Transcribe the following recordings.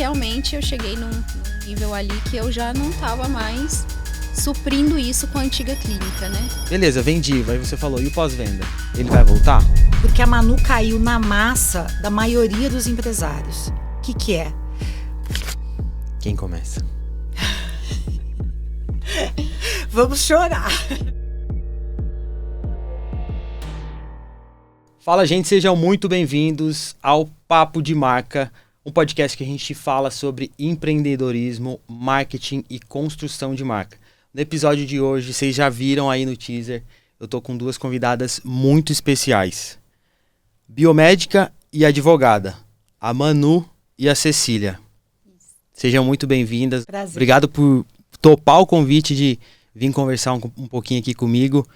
realmente eu cheguei num nível ali que eu já não estava mais suprindo isso com a antiga clínica, né? Beleza, vendi, aí você falou, e o pós-venda? Ele vai voltar? Porque a Manu caiu na massa da maioria dos empresários. O que é? Quem começa? Vamos chorar. Fala, gente, sejam muito bem-vindos ao Papo de Marca, um podcast que a gente fala sobre empreendedorismo, marketing e construção de marca. No episódio de hoje, vocês já viram aí no teaser, eu tô com duas convidadas muito especiais. Biomédica e advogada, a Manu e a Cecília. Sejam muito bem-vindas. Prazer. Obrigado por topar o convite de vir conversar um pouquinho aqui comigo.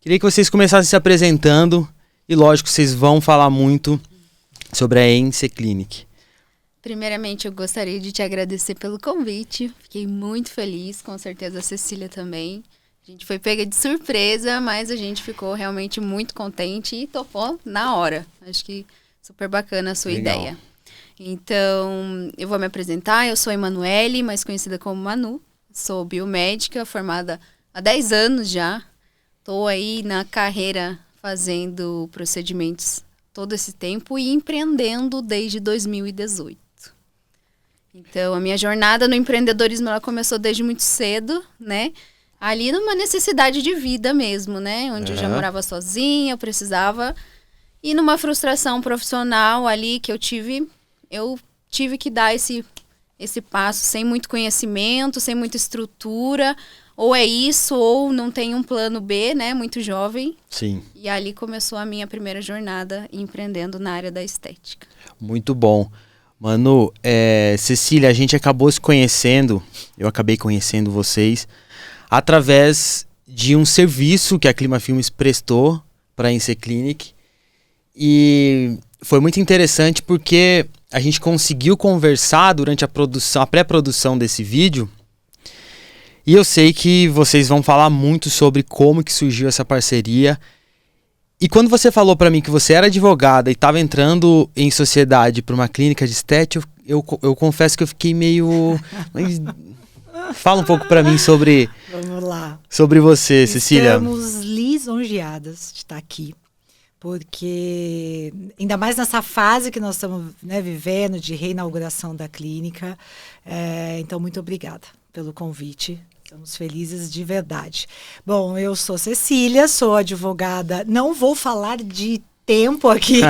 Queria que vocês começassem se apresentando e, lógico, vocês vão falar muito sobre a Ence Clinic. Primeiramente, eu gostaria de te agradecer pelo convite. Fiquei muito feliz, com certeza a Cecília também. A gente foi pega de surpresa, mas a gente ficou realmente muito contente e topou na hora. Acho que super bacana a sua Legal. ideia. Então, eu vou me apresentar. Eu sou a Emanuele, mais conhecida como Manu. Sou biomédica, formada há 10 anos já. Estou aí na carreira fazendo procedimentos todo esse tempo e empreendendo desde 2018. Então, a minha jornada no empreendedorismo ela começou desde muito cedo, né? Ali numa necessidade de vida mesmo, né? Onde eu já morava sozinha, eu precisava. E numa frustração profissional ali que eu tive que dar esse passo sem muito conhecimento, sem muita estrutura. Ou é isso, ou não tem um plano B, né? Muito jovem. Sim. E ali começou a minha primeira jornada empreendendo na área da estética. Muito bom. Manu, Cecília, a gente acabou se conhecendo, eu acabei conhecendo vocês, através de um serviço que a Clima Filmes prestou para a Ence Clinic. E foi muito interessante porque a gente conseguiu conversar durante a pré-produção desse vídeo. E eu sei que vocês vão falar muito sobre como que surgiu essa parceria. E quando você falou pra mim que você era advogada e estava entrando em sociedade para uma clínica de estética, eu confesso que eu fiquei meio... Mas fala um pouco pra mim sobre... Vamos lá. Sobre você, Cecília. Estamos lisonjeadas de estar aqui. Porque, ainda mais nessa fase que nós estamos, né, vivendo, de reinauguração da clínica. Então, muito obrigada pelo convite. Estamos felizes de verdade. Bom, eu sou Cecília, sou advogada. Não vou falar de tempo aqui.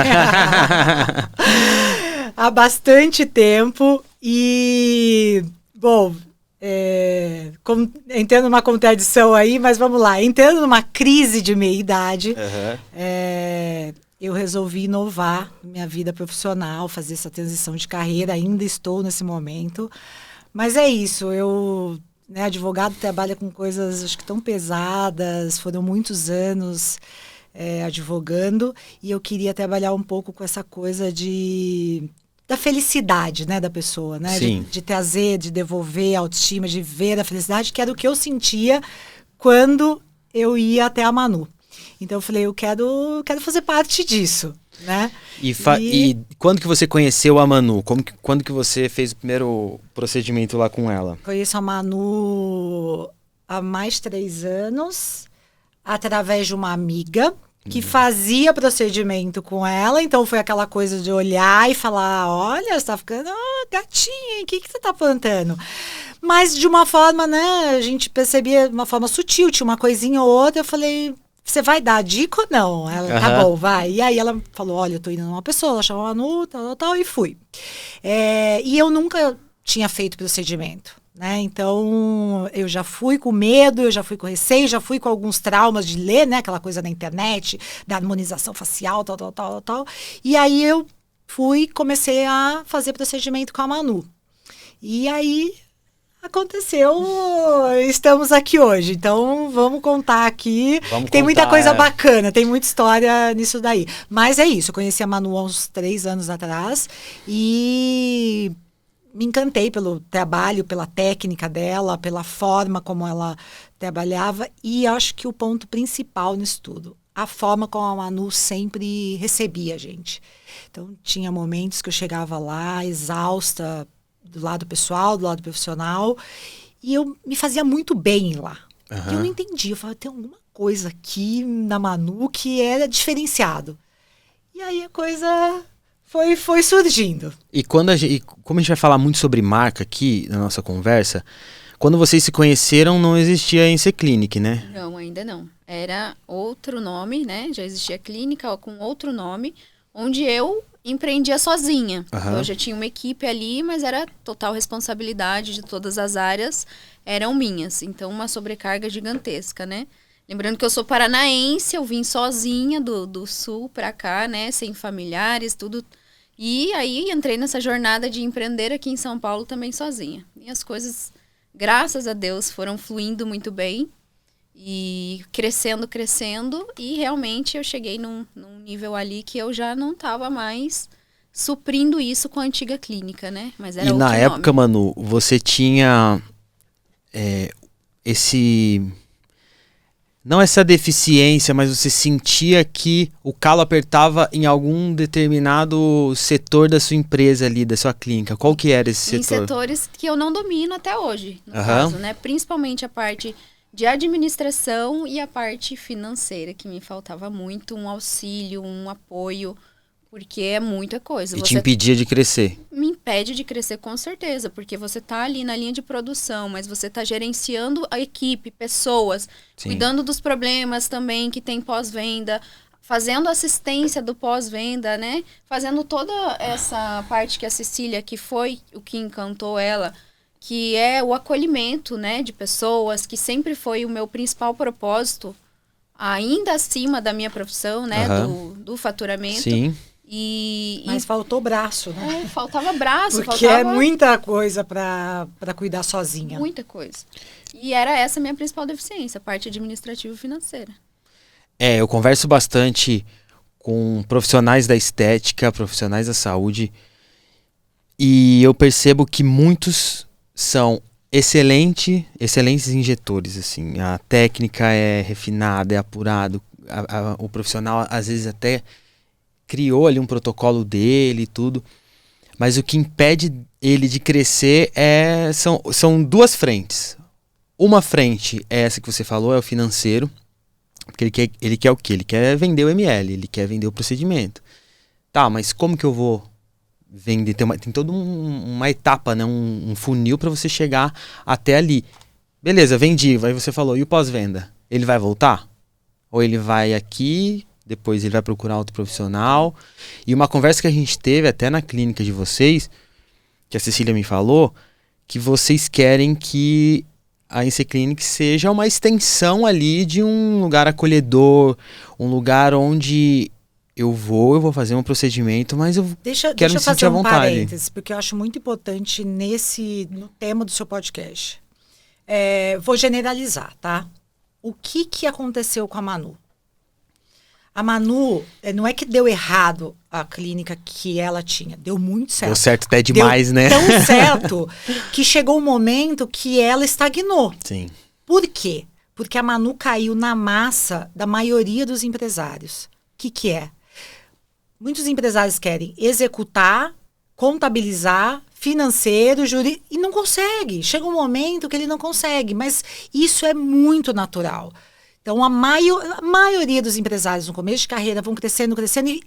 Há bastante tempo. E, bom, entendo numa contradição aí, mas vamos lá. Entendo numa crise de meia-idade. Eu resolvi inovar minha vida profissional, fazer essa transição de carreira. Ainda estou nesse momento. Mas é isso, advogado trabalha com coisas, acho que tão pesadas, foram muitos anos advogando, e eu queria trabalhar um pouco com essa coisa da felicidade, né, da pessoa, né? De trazer, de devolver a autoestima, de ver a felicidade, que era o que eu sentia quando eu ia até a Manu. Então eu falei, eu quero fazer parte disso, né? E quando que você conheceu a Manu? Quando que você fez o primeiro procedimento lá com ela? Conheço a Manu há mais de 3 anos, através de uma amiga que fazia procedimento com ela. Então foi aquela coisa de olhar e falar, olha, você tá ficando gatinha, o que você tá plantando? Mas de uma forma, né, a gente percebia de uma forma sutil, tinha uma coisinha ou outra, eu falei... Você vai dar dica ou não? Ela, tá bom, vai. E aí ela falou, olha, eu tô indo numa pessoa, ela chamou a Manu, tal, e fui. E eu nunca tinha feito procedimento, né? Então, eu já fui com medo, eu já fui com receio, já fui com alguns traumas de ler, né? Aquela coisa na internet, da harmonização facial, tal. E aí eu comecei a fazer procedimento com a Manu. E aí... aconteceu, estamos aqui hoje, então vamos contar aqui. Tem muita coisa bacana, tem muita história nisso daí. Mas é isso, eu conheci a Manu há uns 3 anos atrás e me encantei pelo trabalho, pela técnica dela, pela forma como ela trabalhava, e acho que o ponto principal nisso tudo, a forma como a Manu sempre recebia a gente. Então tinha momentos que eu chegava lá exausta, do lado pessoal, do lado profissional. E eu me fazia muito bem lá. E eu não entendi. Eu falava, tem alguma coisa aqui na Manu que era diferenciado. E aí a coisa foi surgindo. E como a gente vai falar muito sobre marca aqui na nossa conversa, quando vocês se conheceram não existia a NC Clinic, né? Não, ainda não. Era outro nome, né? Já existia clínica com outro nome, onde eu empreendia sozinha. Eu já tinha uma equipe ali, mas era total responsabilidade de todas as áreas, eram minhas. Então, uma sobrecarga gigantesca, né? Lembrando que eu sou paranaense, eu vim sozinha do sul pra cá, né? Sem familiares, tudo. E aí entrei nessa jornada de empreender aqui em São Paulo também sozinha. E as coisas, graças a Deus, foram fluindo muito bem. E crescendo, e realmente eu cheguei num nível ali que eu já não estava mais suprindo isso com a antiga clínica, né? Mas era e na época, Manu, você tinha não essa deficiência, mas você sentia que o calo apertava em algum determinado setor da sua empresa ali, da sua clínica. Qual que era esse setor? Em setores que eu não domino até hoje, no caso, né? Principalmente a parte de administração e a parte financeira, que me faltava muito, um auxílio, um apoio, porque é muita coisa. E te impedia de crescer? Me impede de crescer, com certeza, porque você tá ali na linha de produção, mas você tá gerenciando a equipe, pessoas, cuidando dos problemas também que tem pós-venda, fazendo assistência do pós-venda, né? Fazendo toda essa parte que a Cecília, que foi o que encantou ela, que é o acolhimento, né, de pessoas, que sempre foi o meu principal propósito, ainda acima da minha profissão, né, do faturamento. Sim. Mas faltou braço, né? Faltava braço. Porque é muita coisa para cuidar sozinha. Muita coisa. E era essa a minha principal deficiência, a parte administrativa e financeira. Eu converso bastante com profissionais da estética, profissionais da saúde, e eu percebo que muitos são excelentes injetores, assim. A técnica é refinada, é apurado. O profissional, às vezes, até criou ali um protocolo dele e tudo. Mas o que impede ele de crescer são duas frentes. Uma frente é essa que você falou, é o financeiro. Porque ele quer o quê? Ele quer vender o ML, ele quer vender o procedimento. Tá, mas como que eu vou vender? Tem toda uma etapa, né? Um funil para você chegar até ali. Beleza, vendi. Aí você falou, e o pós-venda? Ele vai voltar? Ou ele vai aqui, depois ele vai procurar outro profissional? E uma conversa que a gente teve até na clínica de vocês, que a Cecília me falou, que vocês querem que a NC Clinic seja uma extensão ali de um lugar acolhedor, um lugar onde eu vou fazer um procedimento, mas eu quero me sentir à vontade. Parênteses, porque eu acho muito importante no tema do seu podcast. Vou generalizar, tá? O que aconteceu com a Manu? A Manu, não é que deu errado a clínica que ela tinha, deu muito certo. Deu certo até demais, né? Tão certo que chegou um momento que ela estagnou. Sim. Por quê? Porque a Manu caiu na massa da maioria dos empresários. O que é? Muitos empresários querem executar, contabilizar, financeiro, jurídico, e não consegue. Chega um momento que ele não consegue, mas isso é muito natural. Então, a maioria dos empresários no começo de carreira vão crescendo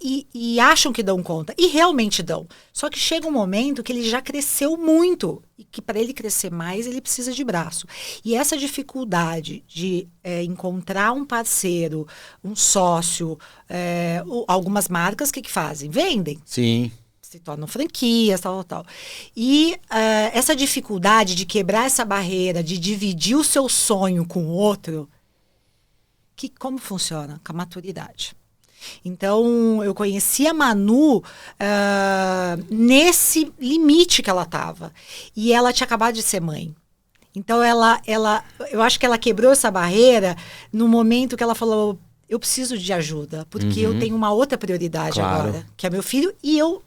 e acham que dão conta. E realmente dão. Só que chega um momento que ele já cresceu muito. E que para ele crescer mais, ele precisa de braço. E essa dificuldade de encontrar um parceiro, um sócio, algumas marcas, o que fazem? Vendem. Sim. Se tornam franquias, tal. E essa dificuldade de quebrar essa barreira, de dividir o seu sonho com o outro... Como funciona? Com a maturidade. Então, eu conheci a Manu nesse limite que ela estava. E ela tinha acabado de ser mãe. Então, eu acho que ela quebrou essa barreira no momento que ela falou, eu preciso de ajuda, porque eu tenho uma outra prioridade agora, que é meu filho, e eu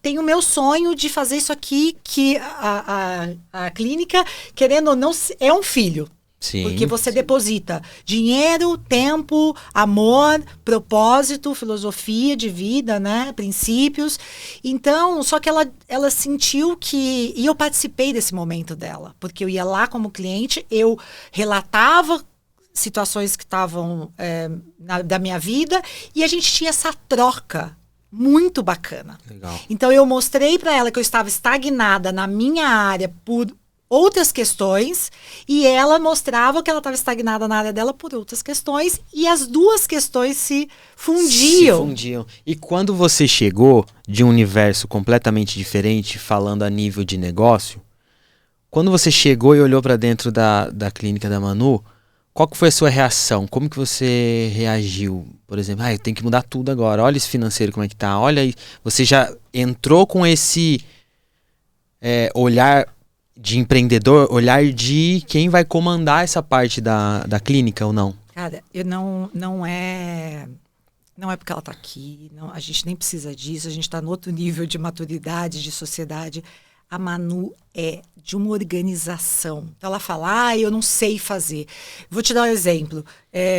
tenho o meu sonho de fazer isso aqui, que a clínica, querendo ou não, é um filho. Sim. Porque você deposita dinheiro, tempo, amor, propósito, filosofia de vida, né? Princípios. Então, só que ela sentiu que... E eu participei desse momento dela. Porque eu ia lá como cliente, eu relatava situações que estavam da minha vida e a gente tinha essa troca muito bacana. Legal. Então, eu mostrei para ela que eu estava estagnada na minha área por outras questões, e ela mostrava que ela estava estagnada na área dela por outras questões, e as duas questões se fundiam. E quando você chegou de um universo completamente diferente, falando a nível de negócio, quando você chegou e olhou para dentro da clínica da Manu, qual que foi a sua reação? Como que você reagiu? Por exemplo, eu tenho que mudar tudo agora, olha esse financeiro como é que tá, olha aí. Você já entrou com esse olhar de empreendedor, olhar de quem vai comandar essa parte da clínica ou não? Cara, não é porque ela está aqui, não, a gente nem precisa disso, a gente está no outro nível de maturidade, de sociedade. A Manu é de uma organização. Então ela fala, eu não sei fazer. Vou te dar um exemplo.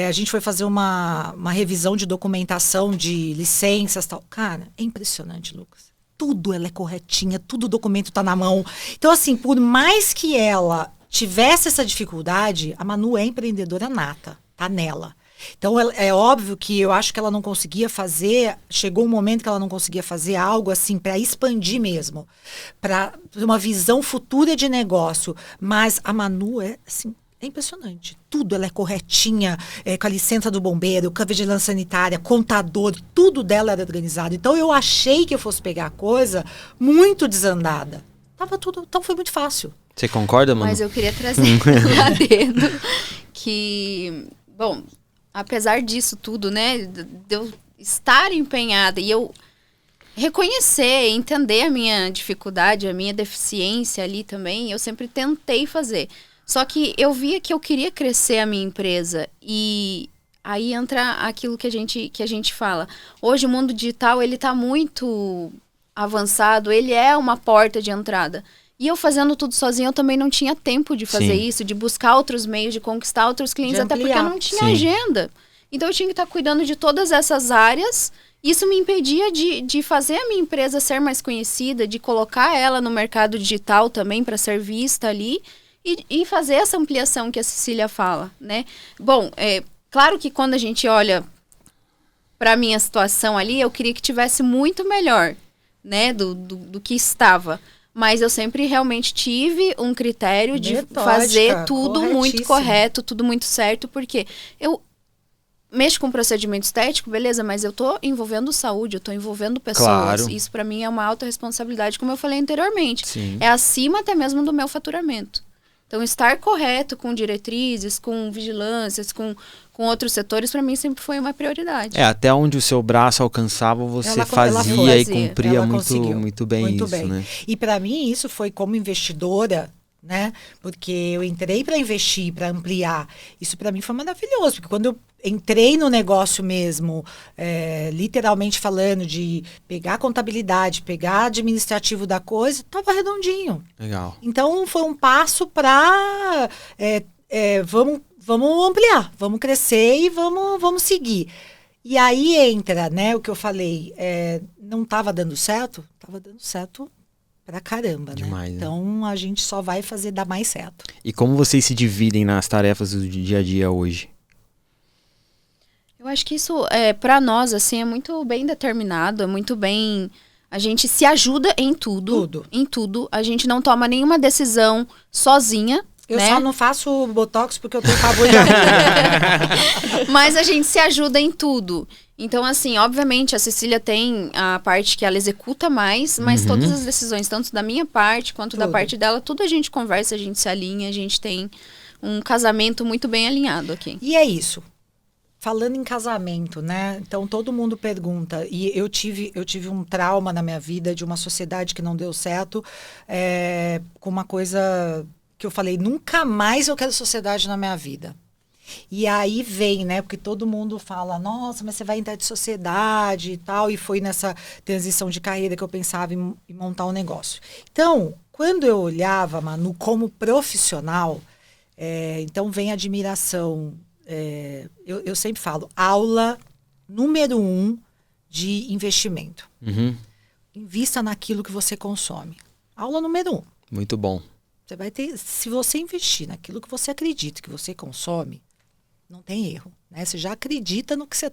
A gente foi fazer uma revisão de documentação de licenças e tal. Cara, é impressionante, Lucas. Tudo ela é corretinha, tudo o documento está na mão. Então, assim, por mais que ela tivesse essa dificuldade, a Manu é empreendedora nata, tá nela. Então, é óbvio que eu acho que ela não conseguia fazer, chegou um momento que ela não conseguia fazer algo assim para expandir mesmo, para uma visão futura de negócio. Mas a Manu é assim, é impressionante. Tudo ela é corretinha, com a licença do bombeiro, com a vigilância sanitária, contador, tudo dela era organizado. Então eu achei que eu fosse pegar a coisa muito desandada. Tava tudo, então foi muito fácil. Você concorda, Manu? Mas eu queria trazer lá dentro que, bom, apesar disso tudo, né, de eu estar empenhada e eu reconhecer, entender a minha dificuldade, a minha deficiência ali também, eu sempre tentei fazer. Só que eu via que eu queria crescer a minha empresa e aí entra aquilo que a gente fala. Hoje o mundo digital, ele tá muito avançado, ele é uma porta de entrada. E eu fazendo tudo sozinha, eu também não tinha tempo de fazer isso, de buscar outros meios, de conquistar outros clientes, até porque eu não tinha agenda. Então eu tinha que estar cuidando de todas essas áreas. Isso me impedia de fazer a minha empresa ser mais conhecida, de colocar ela no mercado digital também para ser vista ali. E fazer essa ampliação que a Cecília fala, né? Bom, claro que quando a gente olha para a minha situação ali, eu queria que tivesse muito melhor, né? Do que estava. Mas eu sempre realmente tive um critério de fazer tudo muito correto, tudo muito certo, porque eu mexo com procedimento estético, beleza, mas eu tô envolvendo saúde, eu tô envolvendo pessoas. Claro. Isso para mim é uma alta responsabilidade, como eu falei anteriormente. Sim. É acima até mesmo do meu faturamento. Então, estar correto com diretrizes, com vigilâncias, com outros setores, para mim sempre foi uma prioridade. Até onde o seu braço alcançava, você fazia e cumpria muito bem isso, né? E para mim, isso foi como investidora, né? Porque eu entrei para investir, para ampliar. Isso para mim foi maravilhoso, porque quando eu entrei no negócio mesmo, literalmente falando de pegar a contabilidade, pegar administrativo da coisa, estava redondinho. Legal. Então foi um passo para vamos ampliar, vamos crescer e vamos seguir. E aí entra, né, o que eu falei, não estava dando certo? Estava dando certo pra caramba, demais, né? Então a gente só vai dar mais certo. E como vocês se dividem nas tarefas do dia a dia hoje? Eu acho que isso, para nós, assim, é muito bem determinado, é muito bem... A gente se ajuda em tudo. Em tudo. A gente não toma nenhuma decisão sozinha. Eu né? só não faço botox porque eu tenho pavor de agulha. Mas a gente se ajuda em tudo. Então, assim, obviamente, a Cecília tem a parte que ela executa mais, mas todas as decisões, tanto da minha parte quanto da parte dela, tudo a gente conversa, a gente se alinha, a gente tem um casamento muito bem alinhado aqui. E é isso. Falando em casamento, né? Então, todo mundo pergunta. E eu tive um trauma na minha vida de uma sociedade que não deu certo, com uma coisa que eu falei, nunca mais eu quero sociedade na minha vida. E aí vem, né? Porque todo mundo fala, nossa, mas você vai entrar de sociedade e tal. E foi nessa transição de carreira que eu pensava em montar um negócio. Então, quando eu olhava, Manu, como profissional, Então vem admiração. Eu sempre falo, aula número 1 de investimento. Invista naquilo que você consome. Aula número 1. Muito bom. Você vai ter, se você investir naquilo que você acredita, que você consome, não tem erro, né? Você já acredita no que você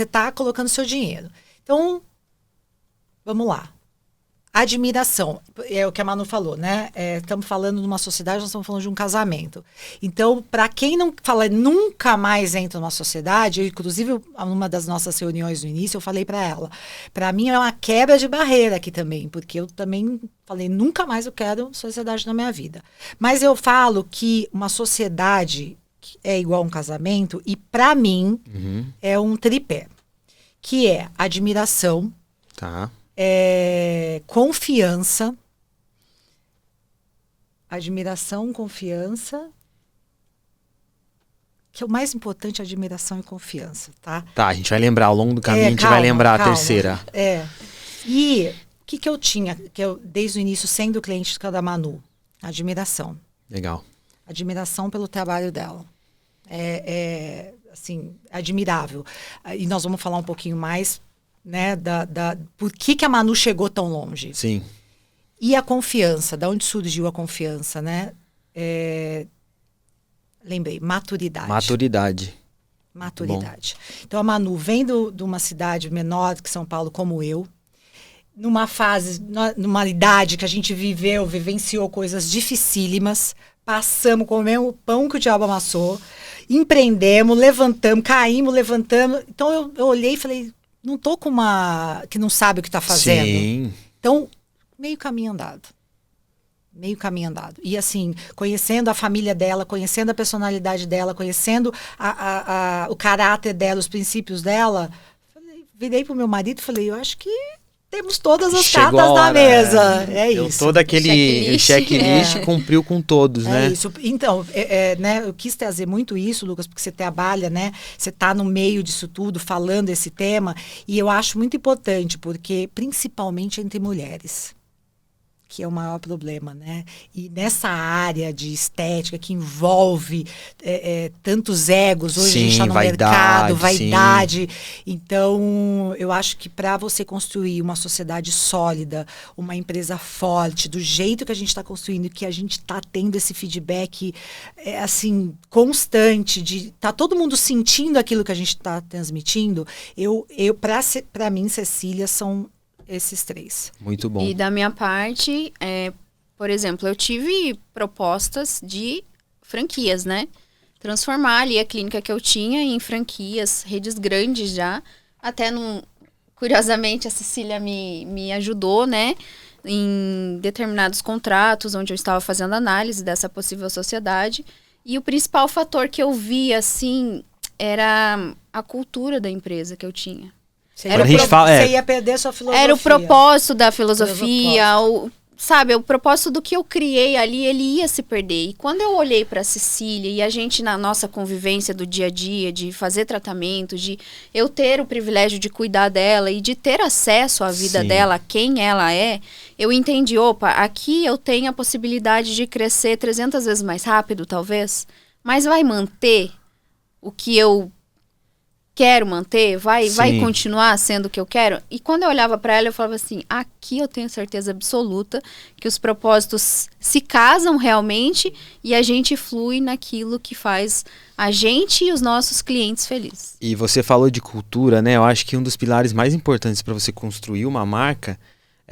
tá colocando seu dinheiro. Então, vamos lá. Admiração, é o que a Manu falou, né? Estamos falando de uma sociedade, nós estamos falando de um casamento. Então, para quem não fala, nunca mais entra numa sociedade, inclusive, numa das nossas reuniões no início, eu falei para ela, para mim é uma quebra de barreira aqui também, porque eu também falei, nunca mais eu quero sociedade na minha vida. Mas eu falo que uma sociedade é igual a um casamento, e para mim é um tripé, que é admiração, Tá. Confiança, admiração, confiança, que é o mais importante, admiração e confiança, tá? Tá, a gente vai lembrar, ao longo do caminho a gente vai lembrar a terceira. E o que eu tinha, desde o início, sendo cliente da Manu? Admiração. Legal. Admiração pelo trabalho dela. Assim, admirável. E nós vamos falar um pouquinho mais, né, por que a Manu chegou tão longe. Sim. E a confiança, da onde surgiu a confiança, né? Lembrei, maturidade. Então a Manu vem de uma cidade menor que São Paulo, como eu, numa fase, numa idade que a gente vivenciou coisas dificílimas, passamos, comemos o pão que o diabo amassou, empreendemos, levantamos, caímos, levantamos. Então eu olhei e falei, não tô com uma que não sabe o que está fazendo. Sim. Então, meio caminho andado. E assim, conhecendo a família dela, conhecendo a personalidade dela, conhecendo o caráter dela, os princípios dela, virei pro meu marido e falei, eu acho que temos todas as cartas na mesa. Deu isso. Todo aquele checklist cumpriu com todos, né? Isso. Então, né, eu quis trazer muito isso, Lucas, porque você trabalha, né? Você está no meio disso tudo, falando esse tema, e eu acho muito importante, porque principalmente entre mulheres, que é o maior problema, né? E nessa área de estética que envolve tantos egos, hoje a gente está no mercado, vaidade. Então, eu acho que para você construir uma sociedade sólida, uma empresa forte, do jeito que a gente está construindo, que a gente está tendo esse feedback assim, constante, de tá todo mundo sentindo aquilo que a gente está transmitindo, para mim, Cecília, são esses 3. Muito bom. E da minha parte, por exemplo, eu tive propostas de franquias, né? Transformar ali a clínica que eu tinha em franquias, redes grandes já. Até, curiosamente, a Cecília me ajudou, né? Em determinados contratos, onde eu estava fazendo análise dessa possível sociedade. E o principal fator que eu vi, assim, era a cultura da empresa que eu tinha. Você ia perder sua filosofia. Era o propósito da filosofia, o propósito do que eu criei ali, ele ia se perder. E quando eu olhei para a Cecília e a gente na nossa convivência do dia a dia, de fazer tratamento, de eu ter o privilégio de cuidar dela e de ter acesso à vida dela, quem ela é, eu entendi, aqui eu tenho a possibilidade de crescer 300 vezes mais rápido, talvez, mas vai manter o que eu quero manter, vai continuar sendo o que eu quero. E quando eu olhava para ela, eu falava assim, aqui eu tenho certeza absoluta que os propósitos se casam realmente e a gente flui naquilo que faz a gente e os nossos clientes felizes. E você falou de cultura, né? Eu acho que um dos pilares mais importantes para você construir uma marca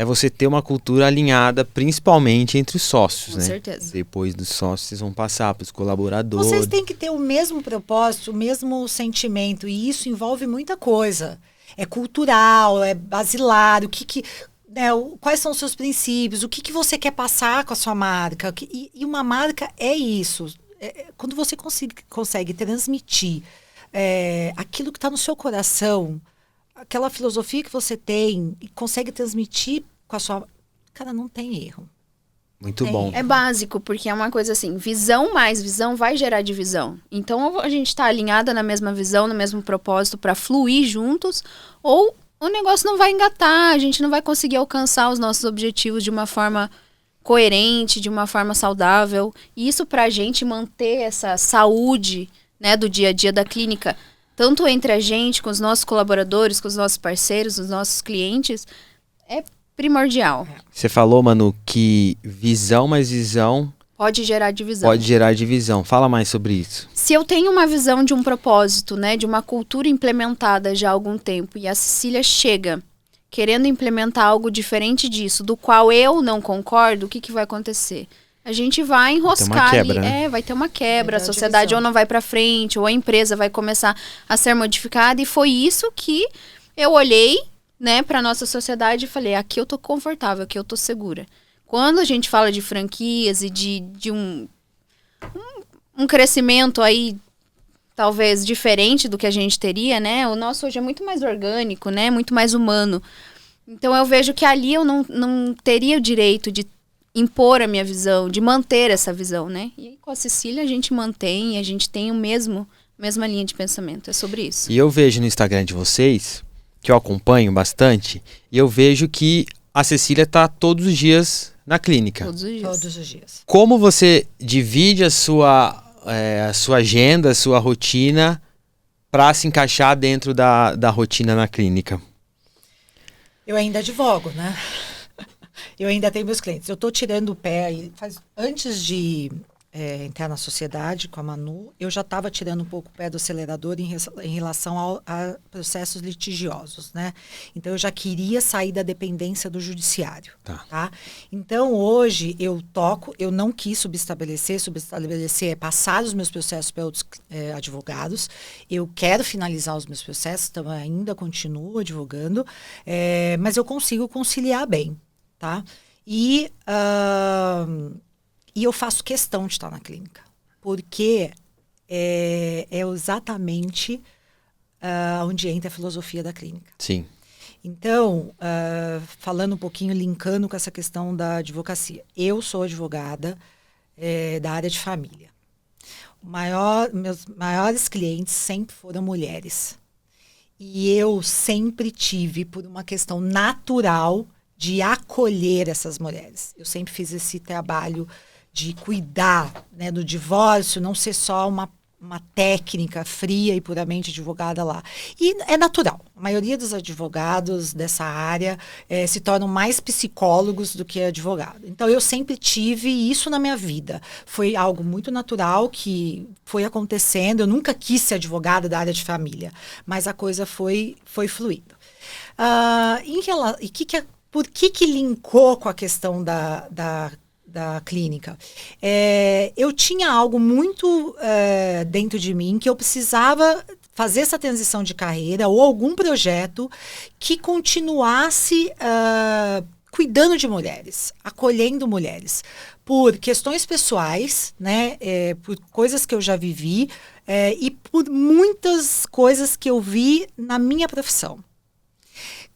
é você ter uma cultura alinhada, principalmente entre os sócios, né? Com certeza. Depois dos sócios, vocês vão passar para os colaboradores. Vocês têm que ter o mesmo propósito, o mesmo sentimento, e isso envolve muita coisa. É cultural, é basilar, quais são os seus princípios, o que você quer passar com a sua marca. E uma marca é isso. Quando você consegue transmitir aquilo que está no seu coração, aquela filosofia que você tem e consegue transmitir com a sua... Cara, não tem erro. Muito bom. É básico, porque é uma coisa assim, visão mais visão vai gerar divisão. Então, a gente tá alinhada na mesma visão, no mesmo propósito para fluir juntos, ou o negócio não vai engatar, a gente não vai conseguir alcançar os nossos objetivos de uma forma coerente, de uma forma saudável. E isso pra gente manter essa saúde, né, do dia a dia da clínica, tanto entre a gente, com os nossos colaboradores, com os nossos parceiros, os nossos clientes, é primordial. Você falou, Manu, que visão mais visão Pode gerar divisão. pode gerar divisão. Fala mais sobre isso. Se eu tenho uma visão de um propósito, né, de uma cultura implementada já há algum tempo, e a Cecília chega querendo implementar algo diferente disso, do qual eu não concordo, o que, que vai acontecer? A gente vai enroscar quebra, ali, né? vai ter uma quebra, Vai a ter sociedade divisão. ou não vai para frente, ou a empresa vai começar a ser modificada, e foi isso que eu olhei, né, para nossa sociedade e falei, aqui eu tô confortável, aqui eu tô segura. Quando a gente fala de franquias e de um crescimento aí, talvez diferente do que a gente teria, né? O nosso hoje é muito mais orgânico, né? Muito mais humano. Então eu vejo que ali eu não teria o direito de impor a minha visão, de manter essa visão, né? E aí, com a Cecília a gente mantém, a gente tem mesma linha de pensamento. É sobre isso. E eu vejo no Instagram de vocês, que eu acompanho bastante, e eu vejo que a Cecília tá todos os dias na clínica. Todos os dias. Todos os dias. Como você divide a sua agenda, a sua rotina para se encaixar dentro da rotina na clínica? Eu ainda advogo, né? Eu ainda tenho meus clientes. Eu estou tirando o pé aí. Antes de entrar na sociedade com a Manu, eu já estava tirando um pouco o pé do acelerador em relação a processos litigiosos, né? Então, eu já queria sair da dependência do judiciário. Tá? Então, hoje, eu não quis subestabelecer é passar os meus processos para outros advogados. Eu quero finalizar os meus processos, então ainda continuo advogando, mas eu consigo conciliar bem, tá? E eu faço questão de estar na clínica, porque é exatamente onde entra a filosofia da clínica. Sim. Então, falando um pouquinho, linkando com essa questão da advocacia. Eu sou advogada da área de família. Meus maiores clientes sempre foram mulheres. E eu sempre tive, por uma questão natural, de acolher essas mulheres. Eu sempre fiz esse trabalho de cuidar, né, do divórcio, não ser só uma técnica fria e puramente advogada lá. E é natural. A maioria dos advogados dessa área se tornam mais psicólogos do que advogado. Então, eu sempre tive isso na minha vida. Foi algo muito natural que foi acontecendo. Eu nunca quis ser advogada da área de família, mas a coisa foi fluindo. Por que linkou com a questão da clínica? Eu tinha algo muito dentro de mim que eu precisava fazer essa transição de carreira ou algum projeto que continuasse cuidando de mulheres, acolhendo mulheres, por questões pessoais, né, por coisas que eu já vivi e por muitas coisas que eu vi na minha profissão.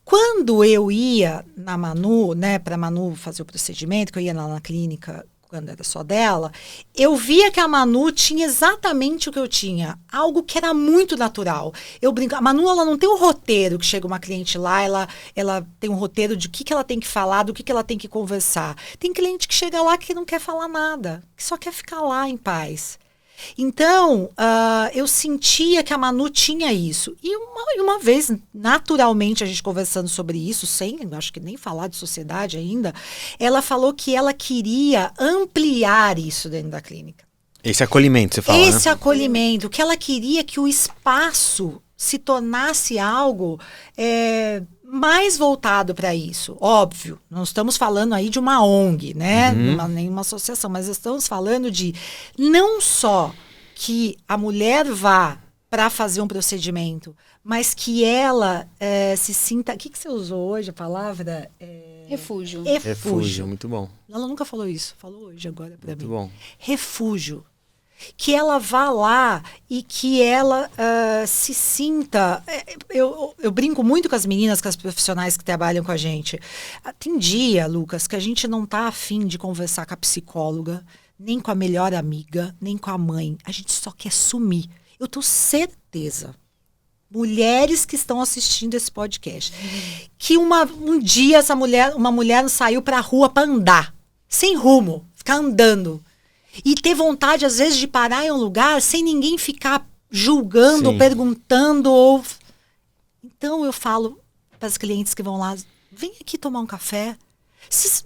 Quando eu ia na Manu, né, para a Manu fazer o procedimento, que eu ia lá na clínica quando era só dela, eu via que a Manu tinha exatamente o que eu tinha, algo que era muito natural. Eu brinco, a Manu, ela não tem um roteiro, que chega uma cliente lá, ela tem um roteiro de o que ela tem que falar, do que ela tem que conversar. Tem cliente que chega lá que não quer falar nada, que só quer ficar lá em paz. Então, eu sentia que a Manu tinha isso. E uma vez, naturalmente, a gente conversando sobre isso, sem, acho que nem falar de sociedade ainda, ela falou que ela queria ampliar isso dentro da clínica. Esse acolhimento, você fala, Esse né? acolhimento, que ela queria que o espaço se tornasse algo mais voltado para isso. Óbvio, não estamos falando aí de uma ONG, né? Nenhuma associação, mas estamos falando de não só que a mulher vá para fazer um procedimento, mas que ela se sinta... O que você usou hoje, a palavra? Refúgio. Refúgio, muito bom. Ela nunca falou isso, falou hoje agora para mim. Muito bom. Refúgio. Que ela vá lá e que ela se sinta... Eu brinco muito com as meninas, com as profissionais que trabalham com a gente. Tem dia, Lucas, que a gente não tá afim de conversar com a psicóloga, nem com a melhor amiga, nem com a mãe. A gente só quer sumir. Eu tenho certeza, mulheres que estão assistindo esse podcast, que um dia uma mulher saiu para a rua para andar. sem rumo, ficar andando. E ter vontade, às vezes, de parar em um lugar sem ninguém ficar julgando, ou perguntando. Então, eu falo para as clientes que vão lá, vem aqui tomar um café.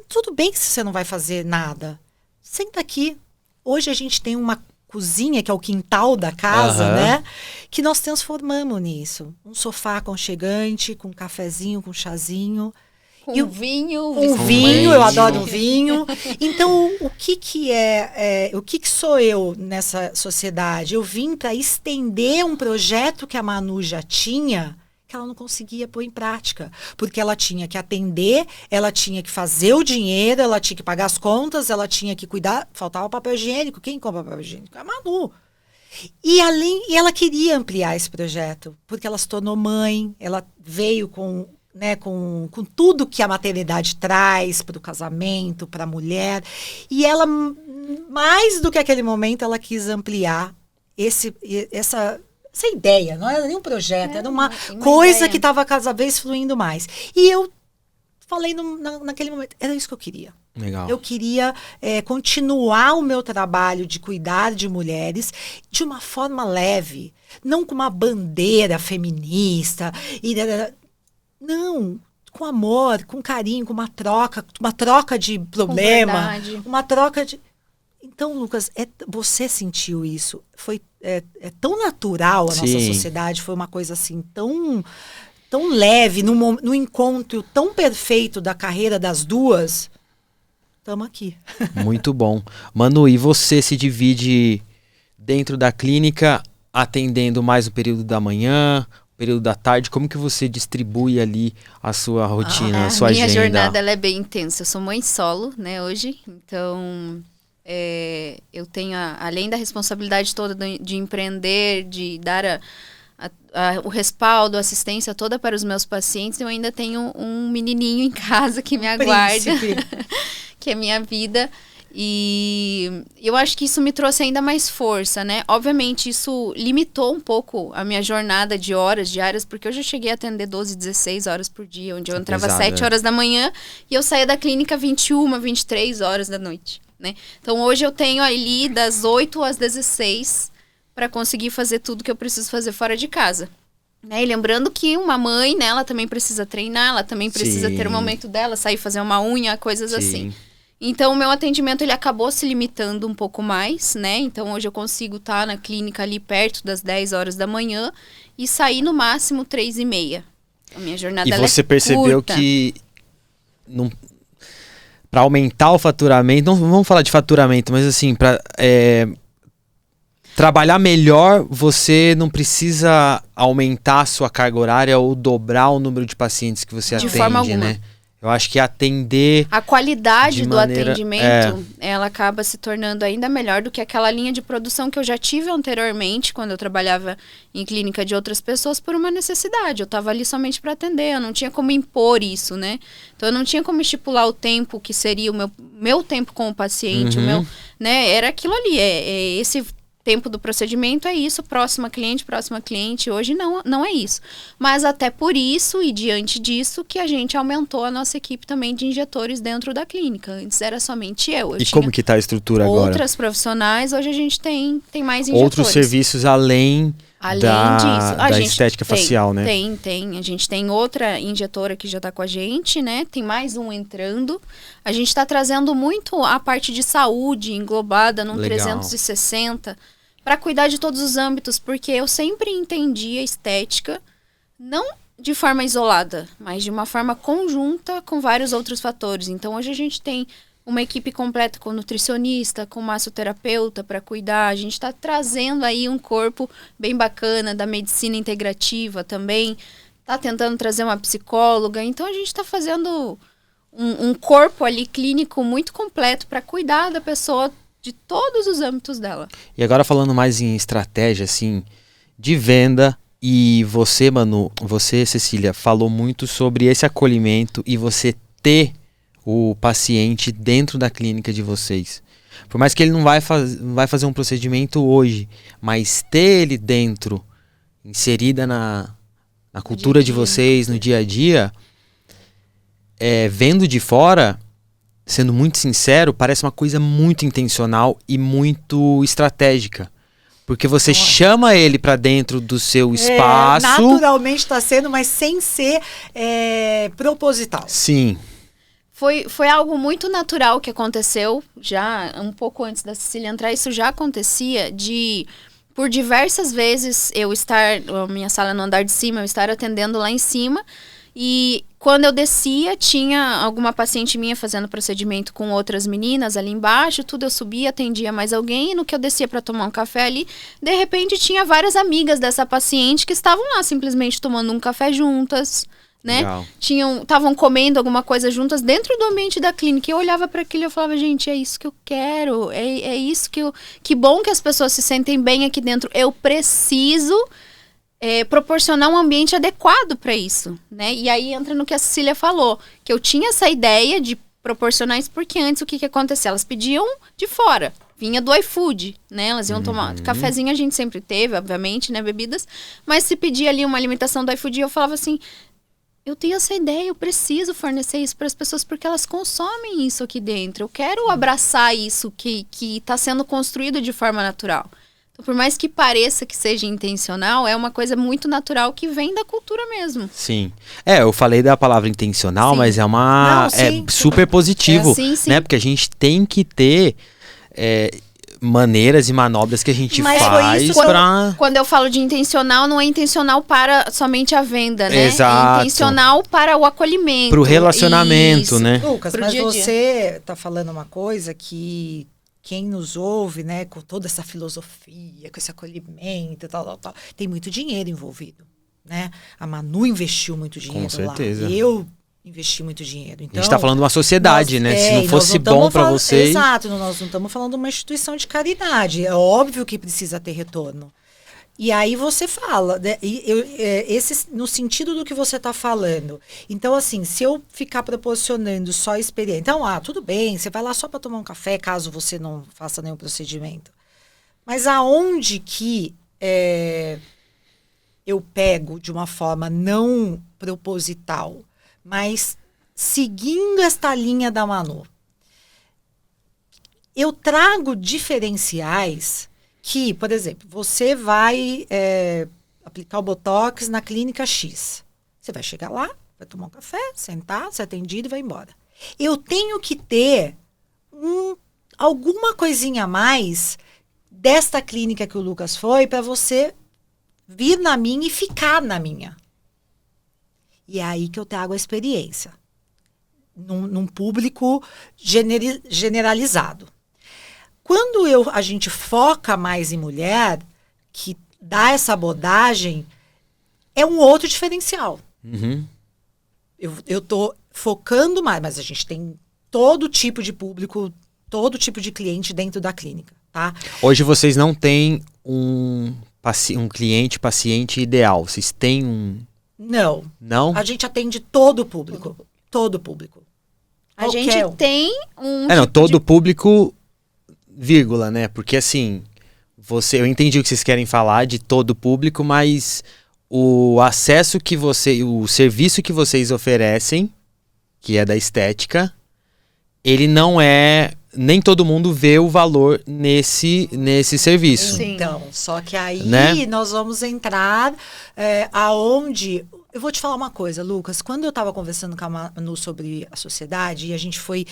Tudo bem se você não vai fazer nada. Senta aqui. Hoje a gente tem uma cozinha, que é o quintal da casa, né? Que nós transformamos nisso. Um sofá aconchegante, com um cafezinho, com um chazinho. Com vinho. Com vinho, eu adoro vinho. Então, o que sou eu nessa sociedade? Eu vim para estender um projeto que a Manu já tinha, que ela não conseguia pôr em prática. Porque ela tinha que atender, ela tinha que fazer o dinheiro, ela tinha que pagar as contas, ela tinha que cuidar. Faltava papel higiênico. Quem compra papel higiênico? A Manu. E ela queria ampliar esse projeto, porque ela se tornou mãe, ela veio com tudo que a maternidade traz para o casamento, para a mulher. E ela, mais do que aquele momento, ela quis ampliar essa ideia. Não era nem um projeto, era uma coisa ideia que estava cada vez fluindo mais. E eu falei naquele momento, era isso que eu queria. Legal. Eu queria continuar o meu trabalho de cuidar de mulheres de uma forma leve, não com uma bandeira feminista. Não, com amor, com carinho, com uma troca de problema, uma troca de... Então, Lucas, você sentiu isso? É tão natural a nossa sociedade, foi uma coisa assim tão leve, no encontro tão perfeito da carreira das duas. Estamos aqui. Muito bom. Manu, e você se divide dentro da clínica atendendo mais o período da manhã, período da tarde? Como que você distribui ali a sua rotina, a sua agenda? Minha jornada ela é bem intensa. Eu sou mãe solo, né, hoje. Então, eu tenho, além da responsabilidade toda de empreender, de dar o respaldo, a assistência toda para os meus pacientes, eu ainda tenho um menininho em casa que me aguarda, que é minha vida. E eu acho que isso me trouxe ainda mais força, né? Obviamente, isso limitou um pouco a minha jornada de horas diárias, porque eu já cheguei a atender 12, 16 horas por dia, onde eu entrava 7 horas da manhã e eu saía da clínica 21, 23 horas da noite, né? Então, hoje eu tenho ali das 8 às 16 para conseguir fazer tudo que eu preciso fazer fora de casa. Né? E lembrando que uma mãe, né, ela também precisa treinar, ela também precisa ter o momento dela, sair fazer uma unha, coisas assim. Então, o meu atendimento, ele acabou se limitando um pouco mais, né? Então, hoje eu consigo estar na clínica ali perto das 10 horas da manhã e sair no máximo 3h30. A minha jornada é curta. E você percebeu que para aumentar o faturamento, não vamos falar de faturamento, mas assim, para trabalhar melhor, você não precisa aumentar a sua carga horária ou dobrar o número de pacientes que você atende, forma alguma. né? Eu acho que atender... A qualidade do atendimento, ela acaba se tornando ainda melhor do que aquela linha de produção que eu já tive anteriormente, quando eu trabalhava em clínica de outras pessoas, por uma necessidade. Eu estava ali somente para atender, eu não tinha como impor isso, né? Então, eu não tinha como estipular o tempo que seria o meu tempo com o paciente, o meu, né? Era aquilo ali, esse tempo do procedimento é isso, próxima cliente. Hoje não é isso. Mas até por isso e diante disso que a gente aumentou a nossa equipe também de injetores dentro da clínica. Antes era somente eu. E como que tá a estrutura agora? Outras profissionais, hoje a gente tem mais injetores. Outros serviços além disso. Da estética facial, né? Tem. A gente tem outra injetora que já está com a gente, né? Tem mais um entrando. A gente está trazendo muito a parte de saúde englobada num 360 para cuidar de todos os âmbitos, porque eu sempre entendi a estética não de forma isolada, mas de uma forma conjunta com vários outros fatores. Então, hoje a gente tem uma equipe completa com nutricionista, com massoterapeuta para cuidar. A gente está trazendo aí um corpo bem bacana da medicina integrativa também. Está tentando trazer uma psicóloga. Então, a gente está fazendo um corpo ali clínico muito completo para cuidar da pessoa de todos os âmbitos dela. E agora falando mais em estratégia, assim, de venda, e você, Manu, Cecília, falou muito sobre esse acolhimento e você ter o paciente dentro da clínica de vocês. Por mais que ele não vai fazer um procedimento hoje, mas ter ele dentro, inserida na cultura de vocês, no dia a dia, vendo de fora, sendo muito sincero, parece uma coisa muito intencional e muito estratégica. Porque você chama ele pra dentro do seu espaço. Naturalmente está sendo, mas sem ser proposital. Sim. Foi algo muito natural que aconteceu, já um pouco antes da Cecília entrar, isso já acontecia, por diversas vezes a minha sala no andar de cima, eu estar atendendo lá em cima, e quando eu descia, tinha alguma paciente minha fazendo procedimento com outras meninas ali embaixo, tudo, eu subia, atendia mais alguém, e no que eu descia para tomar um café ali, de repente tinha várias amigas dessa paciente que estavam lá simplesmente tomando um café juntas, né? Estavam comendo alguma coisa juntas dentro do ambiente da clínica. Eu olhava para aquilo e eu falava, gente, é isso que eu quero, é isso que bom que as pessoas se sentem bem aqui dentro. Eu preciso proporcionar um ambiente adequado para isso, né? E aí entra no que a Cecília falou, que eu tinha essa ideia de proporcionar isso, porque antes o que acontecia? Elas pediam de fora, vinha do iFood, né? Elas iam tomar cafezinho, a gente sempre teve, obviamente, né? Bebidas, mas se pedia ali uma alimentação do iFood, eu falava assim, eu tenho essa ideia, eu preciso fornecer isso para as pessoas porque elas consomem isso aqui dentro. Eu quero abraçar isso que está sendo construído de forma natural. Então, por mais que pareça que seja intencional, é uma coisa muito natural que vem da cultura mesmo. Sim. Eu falei da palavra intencional, Sim. mas é super positivo, né? Porque a gente tem que ter maneiras e manobras que a gente faz pra... Quando eu falo de intencional, não é intencional para somente a venda, né? Exato. É intencional para o acolhimento. Pro relacionamento, né? Lucas, Pro mas dia a dia. você tá falando uma coisa que quem nos ouve, né, com toda essa filosofia, com esse acolhimento, tal, tem muito dinheiro envolvido, né? A Manu investiu muito dinheiro Com certeza. lá. Eu investi muito dinheiro. Então, a gente tá falando de uma sociedade, né? Se não fosse bom para vocês... Exato, nós não estamos falando de uma instituição de caridade. É óbvio que precisa ter retorno. E aí você fala, né, no sentido do que você está falando. Então, assim, se eu ficar proporcionando só experiência... Então, tudo bem, você vai lá só para tomar um café, caso você não faça nenhum procedimento. Mas aonde que eu pego de uma forma não proposital, mas seguindo esta linha da Manu, eu trago diferenciais que, por exemplo, você vai aplicar o Botox na clínica X. Você vai chegar lá, vai tomar um café, sentar, ser atendido e vai embora. Eu tenho que ter alguma coisinha a mais desta clínica que o Lucas foi para você vir na minha e ficar na minha. E é aí que eu trago a experiência. Num público generalizado. Quando a gente foca mais em mulher, que dá essa abordagem, é um outro diferencial. Uhum. Eu tô focando mais, mas a gente tem todo tipo de público, todo tipo de cliente dentro da clínica, tá? Hoje vocês não têm um cliente, paciente ideal. Vocês têm um... Não. Não? A gente atende todo o público. Todo o público. A gente tem um... todo público... vírgula, né? Porque assim, eu entendi o que vocês querem falar de todo o público, mas o serviço que vocês oferecem, que é da estética, ele não nem todo mundo vê o valor nesse serviço. Sim. Então, só que aí, né? Nós vamos entrar aonde... Eu vou te falar uma coisa, Lucas. Quando eu estava conversando com a Manu sobre a sociedade, e a gente foi,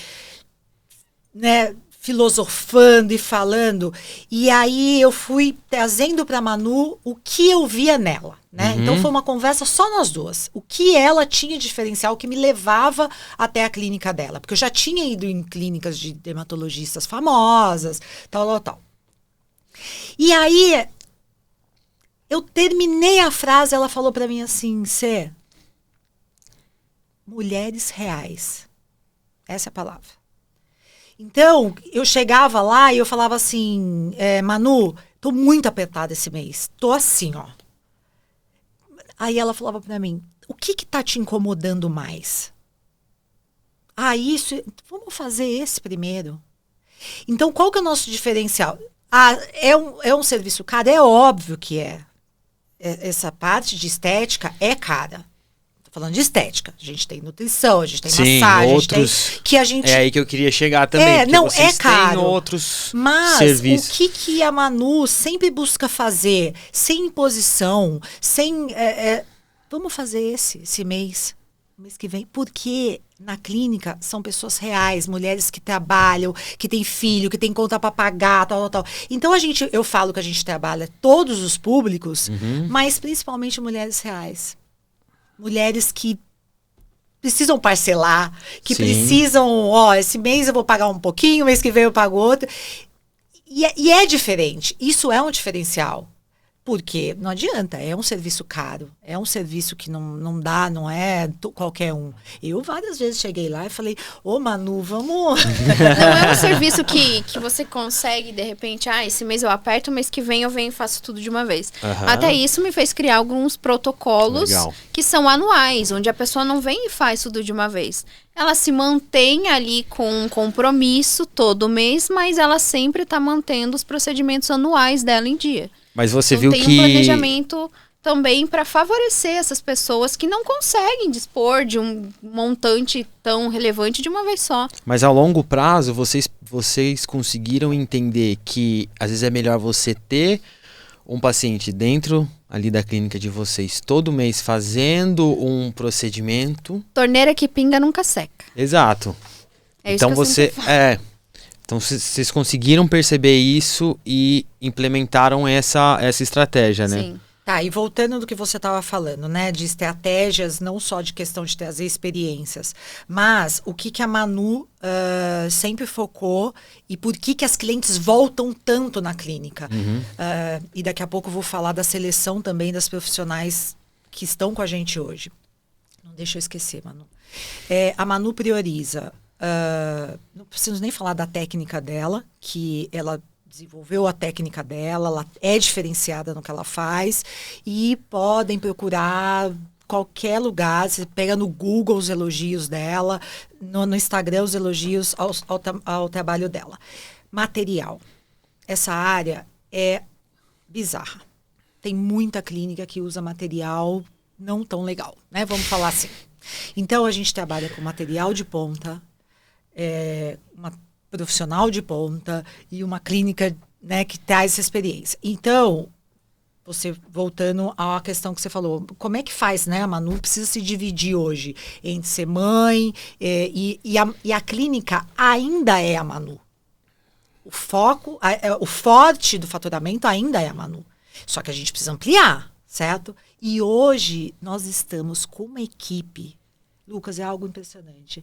né, filosofando e falando, e aí eu fui trazendo para a Manu o que eu via nela, né? Então foi uma conversa só nós duas. O que ela tinha de diferencial que me levava até a clínica dela. Porque eu já tinha ido em clínicas de dermatologistas famosas, tal. E aí, eu terminei a frase, ela falou para mim assim, Cê, mulheres reais. Essa é a palavra. Então, eu chegava lá e eu falava assim, Manu, tô muito apertada esse mês. Tô assim, ó. Aí ela falava pra mim, o que tá te incomodando mais? Isso, vamos fazer esse primeiro. Então, qual que é o nosso diferencial? É um serviço caro? É óbvio que é. Essa parte de estética é cara. falando de estética. A gente tem nutrição, a gente tem Sim, massagem, outros, que a gente... É aí que eu queria chegar também. não, vocês é caro. têm outros Mas serviços. o que a Manu sempre busca fazer, sem imposição, sem... vamos fazer esse mês que vem, porque na clínica são pessoas reais, mulheres que trabalham, que têm filho, que têm conta para pagar, tal. Então eu falo que a gente trabalha todos os públicos, mas principalmente mulheres reais. Mulheres que precisam parcelar, que Sim. precisam, esse mês eu vou pagar um pouquinho, mês que vem eu pago outro. E é diferente, isso é um diferencial. Porque não adianta, é um serviço caro, é um serviço que não dá, não é qualquer um. Eu várias vezes cheguei lá e falei, Manu, vamos... Não é um serviço que você consegue, de repente, esse mês eu aperto, mês que vem eu venho e faço tudo de uma vez. Até isso me fez criar alguns protocolos que são anuais, onde a pessoa não vem e faz tudo de uma vez. Ela se mantém ali com um compromisso todo mês, mas ela sempre está mantendo os procedimentos anuais dela em dia. Mas você então, viu que... tem um planejamento também para favorecer essas pessoas que não conseguem dispor de um montante tão relevante de uma vez só. Mas a longo prazo, vocês conseguiram entender que às vezes é melhor você ter um paciente dentro ali da clínica de vocês todo mês fazendo um procedimento... Torneira que pinga nunca seca. Exato. É isso então que eu sempre falo. Então vocês conseguiram perceber isso e implementaram essa estratégia, né? Sim. Tá, e voltando do que você estava falando, né, de estratégias, não só de questão de trazer experiências, mas o que a Manu sempre focou e por que as clientes voltam tanto na clínica. E daqui a pouco eu vou falar da seleção também das profissionais que estão com a gente hoje. Não deixa eu esquecer, Manu. A Manu prioriza... não preciso nem falar da técnica dela, que ela desenvolveu a técnica dela, ela é diferenciada no que ela faz e podem procurar qualquer lugar, você pega no Google os elogios dela, no Instagram os elogios ao trabalho dela. Material. Essa área é bizarra. Tem muita clínica que usa material não tão legal, né? Vamos falar assim. Então a gente trabalha com material de ponta, uma profissional de ponta e uma clínica, né, que traz essa experiência. Então, você voltando à questão que você falou, como é que faz, né? A Manu precisa se dividir hoje entre ser mãe e a clínica ainda é a Manu. O foco, o forte do faturamento ainda é a Manu. Só que a gente precisa ampliar, certo? E hoje nós estamos com uma equipe... Lucas, é algo impressionante.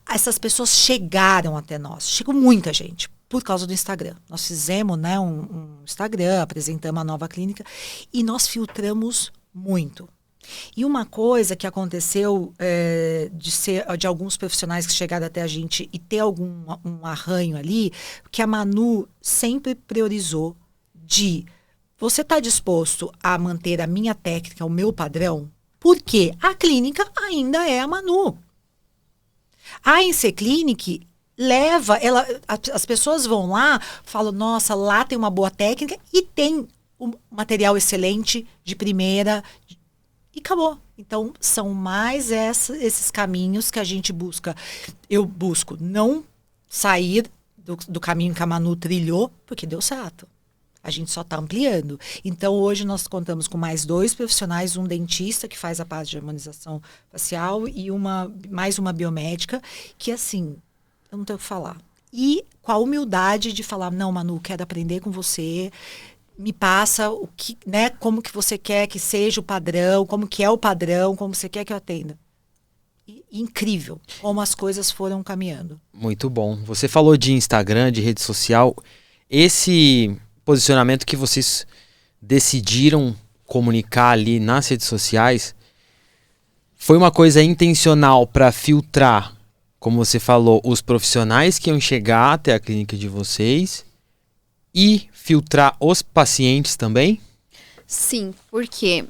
Essas pessoas chegaram até nós. Chegou muita gente por causa do Instagram. Nós fizemos, né, um Instagram, apresentamos a nova clínica e nós filtramos muito. E uma coisa que aconteceu de alguns profissionais que chegaram até a gente e ter um arranho ali, que a Manu sempre priorizou de você está disposto a manter a minha técnica, o meu padrão? Porque a clínica ainda é a Manu. A Ence Clinic leva, as pessoas vão lá, falam, nossa, lá tem uma boa técnica e tem um material excelente, de primeira, e acabou. Então, são mais esses caminhos que a gente busca. Eu busco não sair do caminho que a Manu trilhou, porque deu certo. A gente só está ampliando. Então, hoje nós contamos com mais 2 profissionais, um dentista que faz a parte de harmonização facial e mais uma biomédica, que assim, eu não tenho o que falar. E com a humildade de falar, não, Manu, quero aprender com você, me passa o que, né, como que você quer que seja o padrão, como que é o padrão, como você quer que eu atenda. E, incrível como as coisas foram caminhando. Muito bom. Você falou de Instagram, de rede social. Esse posicionamento que vocês decidiram comunicar ali nas redes sociais foi uma coisa intencional para filtrar, como você falou, os profissionais que iam chegar até a clínica de vocês e filtrar os pacientes também? Sim, porque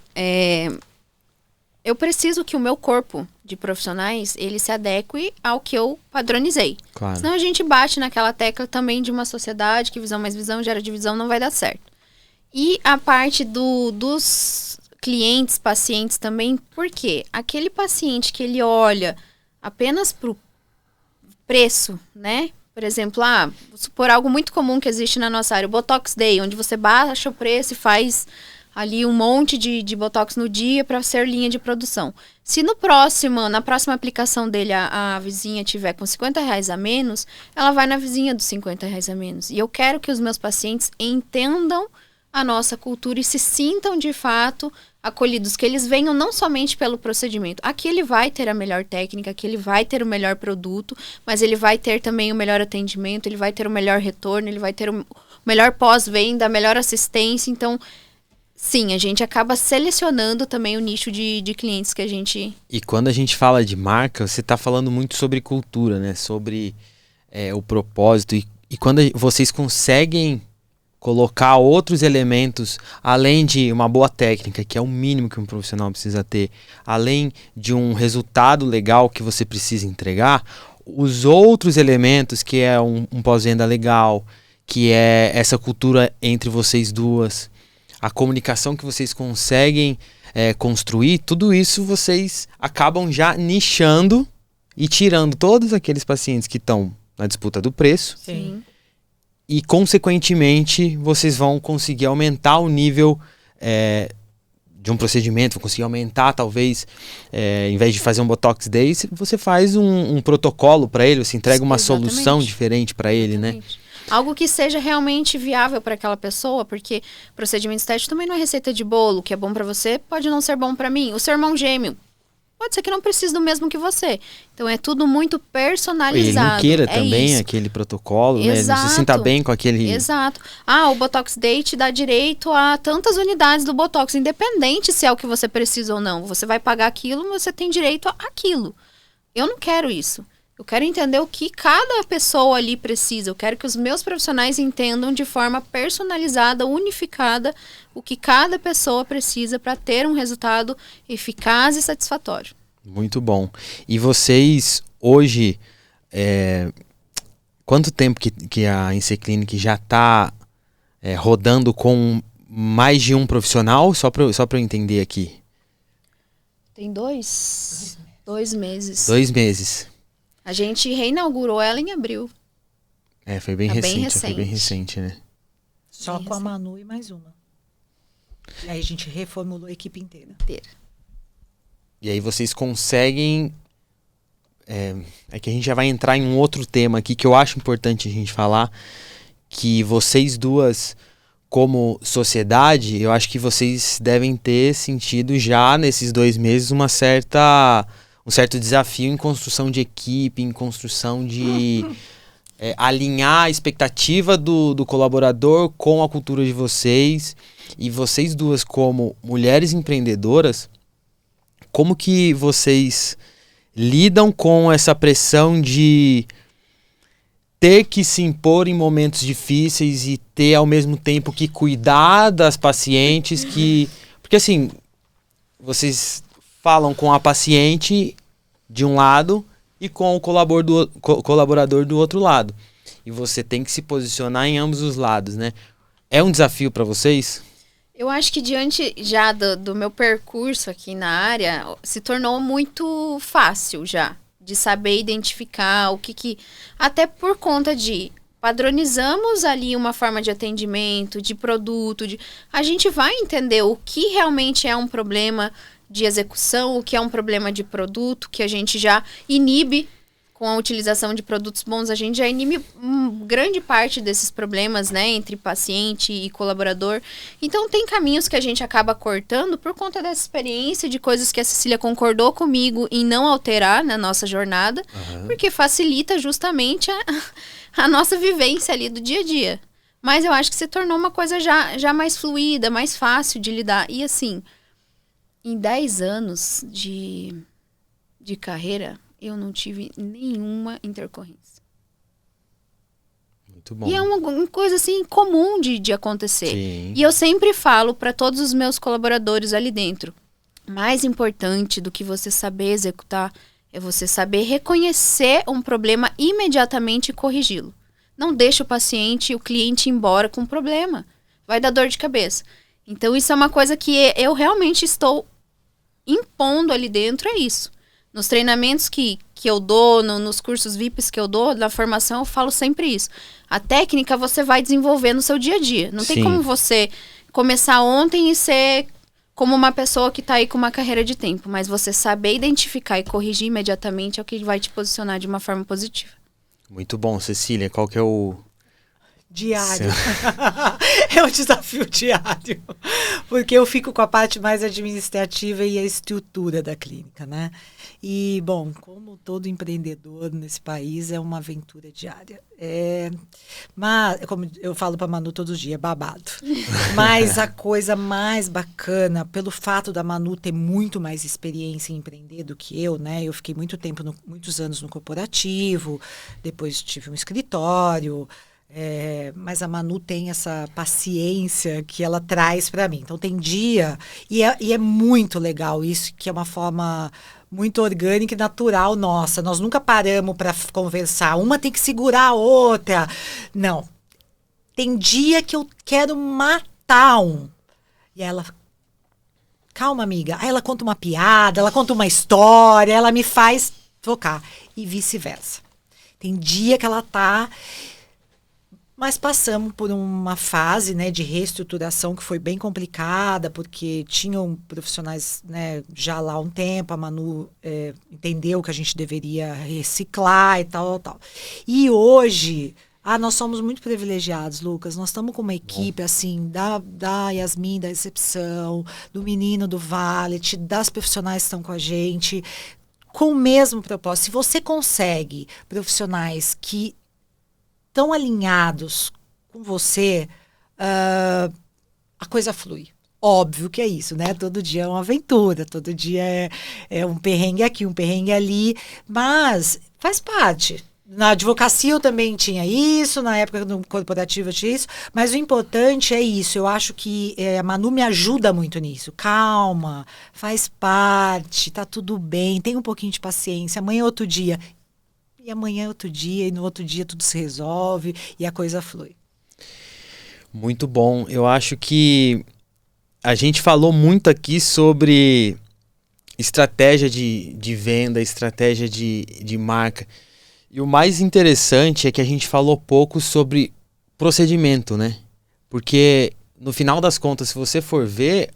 eu preciso que o meu corpo de profissionais, ele se adeque ao que eu padronizei. Claro. Senão a gente bate naquela tecla também de uma sociedade que visão mais visão gera divisão, não vai dar certo. E a parte dos clientes, pacientes também, porque aquele paciente que ele olha apenas pro preço, né? Por exemplo, vou supor algo muito comum que existe na nossa área, o Botox Day, onde você baixa o preço e faz ali um monte de Botox no dia para ser linha de produção. Se na próxima aplicação dele a vizinha tiver com R$50 a menos, ela vai na vizinha dos R$50 a menos. E eu quero que os meus pacientes entendam a nossa cultura e se sintam de fato acolhidos, que eles venham não somente pelo procedimento. Aqui ele vai ter a melhor técnica, aqui ele vai ter o melhor produto, mas ele vai ter também o melhor atendimento, ele vai ter o melhor retorno, ele vai ter o melhor pós-venda, a melhor assistência. Então, sim, a gente acaba selecionando também o nicho de clientes que a gente... E quando a gente fala de marca, você está falando muito sobre cultura, né? Sobre o propósito. E quando vocês conseguem colocar outros elementos, além de uma boa técnica, que é o mínimo que um profissional precisa ter, além de um resultado legal que você precisa entregar, os outros elementos, que é um pós-venda legal, que é essa cultura entre vocês duas, a comunicação que vocês conseguem construir, tudo isso vocês acabam já nichando e tirando todos aqueles pacientes que estão na disputa do preço. Sim. E, consequentemente, vocês vão conseguir aumentar o nível de um procedimento, vão conseguir aumentar, talvez, em vez de fazer um Botox Day, você faz um protocolo para ele, você entrega uma solução diferente para ele, né? Algo que seja realmente viável para aquela pessoa, porque procedimento estético também não é receita de bolo. O que é bom para você pode não ser bom para mim. O seu irmão gêmeo pode ser que não precise do mesmo que você. Então é tudo muito personalizado. E ele não queira também aquele protocolo, né? Ele não se sinta bem com aquele... Exato. O Botox Day te dá direito a tantas unidades do Botox, independente se é o que você precisa ou não. Você vai pagar aquilo, mas você tem direito àquilo. Eu não quero isso. Eu quero entender o que cada pessoa ali precisa. Eu quero que os meus profissionais entendam de forma personalizada, unificada, o que cada pessoa precisa para ter um resultado eficaz e satisfatório. Muito bom. E vocês, hoje, quanto tempo que a NC Clinic já está rodando com mais de um profissional? Só para eu entender aqui. Tem 2 meses. 2 meses. A gente reinaugurou ela em abril. Foi bem recente. Foi bem recente, né? Só com a Manu e mais uma. E aí a gente reformulou a equipe inteira. E aí vocês conseguem... É que a gente já vai entrar em um outro tema aqui que eu acho importante a gente falar, que vocês duas, como sociedade, eu acho que vocês devem ter sentido já nesses 2 meses um certo desafio em construção de equipe, em construção de alinhar a expectativa do colaborador com a cultura de vocês. E vocês duas, como mulheres empreendedoras, como que vocês lidam com essa pressão de ter que se impor em momentos difíceis e ter ao mesmo tempo que cuidar das pacientes porque assim, vocês falam com a paciente de um lado e com o colaborador do outro lado. E você tem que se posicionar em ambos os lados, né? É um desafio para vocês? Eu acho que diante já do meu percurso aqui na área, se tornou muito fácil já de saber identificar o que... Até por conta de padronizamos ali uma forma de atendimento, de produto, a gente vai entender o que realmente é um problema de execução, o que é um problema de produto, que a gente já inibe com a utilização de produtos bons, a gente já inibe grande parte desses problemas, né, entre paciente e colaborador. Então, tem caminhos que a gente acaba cortando por conta dessa experiência, de coisas que a Cecília concordou comigo em não alterar na nossa jornada, porque facilita justamente a nossa vivência ali do dia a dia. Mas eu acho que se tornou uma coisa já mais fluida, mais fácil de lidar. E assim, em 10 anos de carreira, eu não tive nenhuma intercorrência. Muito bom. E é uma coisa assim comum de acontecer. Sim. E eu sempre falo para todos os meus colaboradores ali dentro, mais importante do que você saber executar é você saber reconhecer um problema imediatamente e corrigi-lo. Não deixa o paciente, o cliente ir embora com um problema. Vai dar dor de cabeça. Então, isso é uma coisa que eu realmente estou impondo ali dentro, é isso. Nos treinamentos que eu dou, nos cursos VIPs que eu dou, na formação, eu falo sempre isso. A técnica você vai desenvolver no seu dia a dia. Não tem como você começar ontem e ser como uma pessoa que está aí com uma carreira de tempo. Mas você saber identificar e corrigir imediatamente é o que vai te posicionar de uma forma positiva. Muito bom, Cecília. Qual que é o... Diário. É um desafio diário. Porque eu fico com a parte mais administrativa e a estrutura da clínica, né? E, bom, como todo empreendedor nesse país, é uma aventura diária. Mas, como eu falo para a Manu todos os dias, é babado. Mas a coisa mais bacana, pelo fato da Manu ter muito mais experiência em empreender do que eu, né? Eu fiquei muitos anos no corporativo, depois tive um escritório... mas a Manu tem essa paciência que ela traz para mim. Então tem dia, e é muito legal isso, que é uma forma muito orgânica e natural nossa. Nós nunca paramos para conversar. Uma tem que segurar a outra. Não. Tem dia que eu quero matar um. E ela... Calma, amiga. Aí ela conta uma piada, ela conta uma história, ela me faz trocar. E vice-versa. Tem dia que ela tá... Mas passamos por uma fase, né, de reestruturação que foi bem complicada, porque tinham profissionais, né, já lá há um tempo, a Manu entendeu que a gente deveria reciclar e tal. E hoje, nós somos muito privilegiados, Lucas. Nós estamos com uma equipe, assim, da Yasmin, da recepção, do menino do Valet, das profissionais que estão com a gente, com o mesmo propósito. Se você consegue profissionais que tão alinhados com você, a coisa flui. Óbvio que é isso, né? Todo dia é uma aventura, todo dia é um perrengue aqui, um perrengue ali, mas faz parte. Na advocacia eu também tinha isso, na época no corporativo eu tinha isso, mas o importante é isso. Eu acho que a Manu me ajuda muito nisso. Calma, faz parte, tá tudo bem, tem um pouquinho de paciência, amanhã é outro dia. E amanhã é outro dia, e no outro dia tudo se resolve e a coisa flui. Muito bom. Eu acho que a gente falou muito aqui sobre estratégia de venda, estratégia de marca. E o mais interessante é que a gente falou pouco sobre procedimento, né? Porque, no final das contas, se você for ver,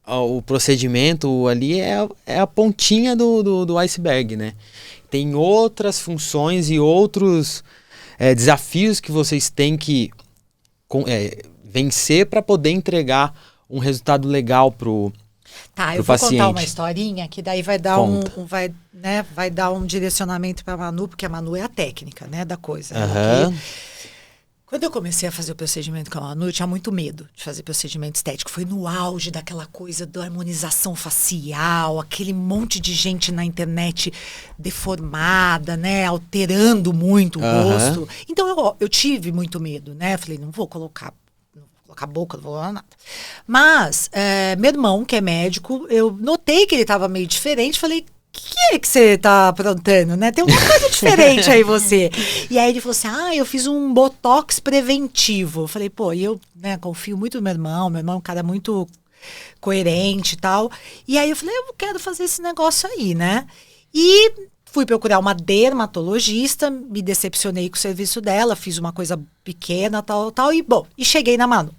o procedimento ali é a pontinha do iceberg, né? Tem outras funções e outros desafios que vocês têm que vencer para poder entregar um resultado legal pro eu vou contar uma historinha que daí vai dar vai dar um direcionamento para a Manu, porque a Manu é a técnica, né, da coisa. Uhum. Quando eu comecei a fazer o procedimento com a Manu, eu tinha muito medo de fazer procedimento estético. Foi no auge daquela coisa da harmonização facial, aquele monte de gente na internet deformada, né? Alterando muito o rosto. Então eu tive muito medo, né? Falei, não vou colocar a boca, não vou falar nada. Mas, meu irmão, que é médico, eu notei que ele estava meio diferente, falei... O que você tá aprontando, né? Tem alguma coisa diferente aí você. E aí ele falou assim, eu fiz um botox preventivo. Eu falei, pô, e eu, né, confio muito no meu irmão é um cara muito coerente e tal. E aí eu falei, eu quero fazer esse negócio aí, né? E fui procurar uma dermatologista, me decepcionei com o serviço dela, fiz uma coisa pequena, tal, e cheguei na Manu.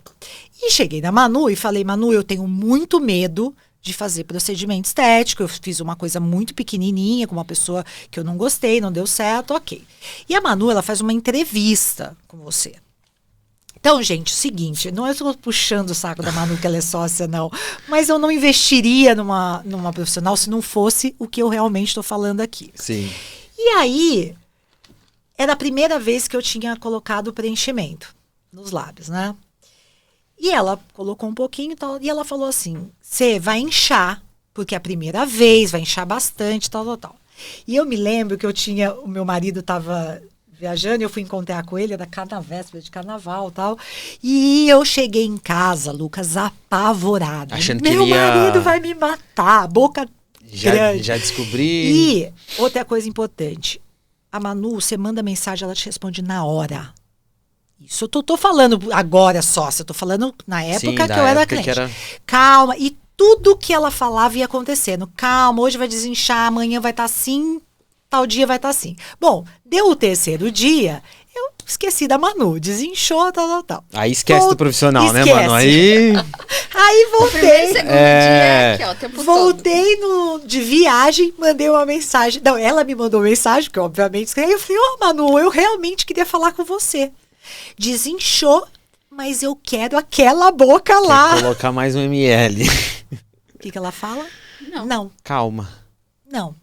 E falei, Manu, eu tenho muito medo de fazer procedimento estético. Eu fiz uma coisa muito pequenininha com uma pessoa que eu não gostei, não deu certo, ok. E a Manu, ela faz uma entrevista com você. Então, gente, o seguinte, não é só puxando o saco da Manu que ela é sócia, não. Mas eu não investiria numa profissional se não fosse o que eu realmente estou falando aqui. Sim. E aí, era a primeira vez que eu tinha colocado preenchimento nos lábios, né? E ela colocou um pouquinho e tal, e ela falou assim, você vai inchar, porque é a primeira vez, vai inchar bastante, tal. E eu me lembro que o meu marido estava viajando, eu fui encontrar com ele, era véspera de carnaval e tal, e eu cheguei em casa, Lucas, apavorada. Achando que meu marido vai me matar, boca grande. Já descobri. E outra coisa importante, a Manu, você manda mensagem, ela te responde na hora. Isso eu tô falando agora só. Eu tô falando na época Sim, que da eu era época crente. que era- Calma. E tudo que ela falava ia acontecendo. Calma, hoje vai desinchar, amanhã vai estar assim, tal dia vai estar assim. Bom, deu o terceiro dia, eu esqueci da Manu. Desinchou, tal. Aí esquece do profissional, né, Esquece. mano? Aí... Aí O primeiro e voltei. segundo dia é aqui, ó, o tempo todo. Voltei de viagem, mandei uma mensagem. Não, ela me mandou mensagem, porque obviamente. Aí eu falei, Manu, eu realmente queria falar com você. Desinchou, mas eu quero aquela boca lá. Quer colocar mais um ml. O que ela fala? Não. Calma. Não.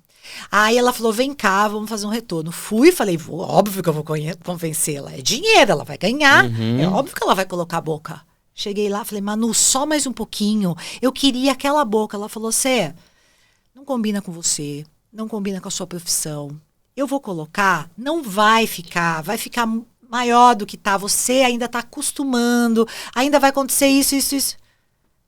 Aí ela falou, vem cá, vamos fazer um retorno. Fui, falei, óbvio que eu vou convencê-la. É dinheiro, ela vai ganhar. É óbvio que ela vai colocar a boca. Cheguei lá, falei, Manu, só mais um pouquinho. Eu queria aquela boca. Ela falou, Cê, não combina com você, não combina com a sua profissão. Eu vou colocar, não vai ficar maior do que tá. Você ainda tá acostumando, ainda vai acontecer isso.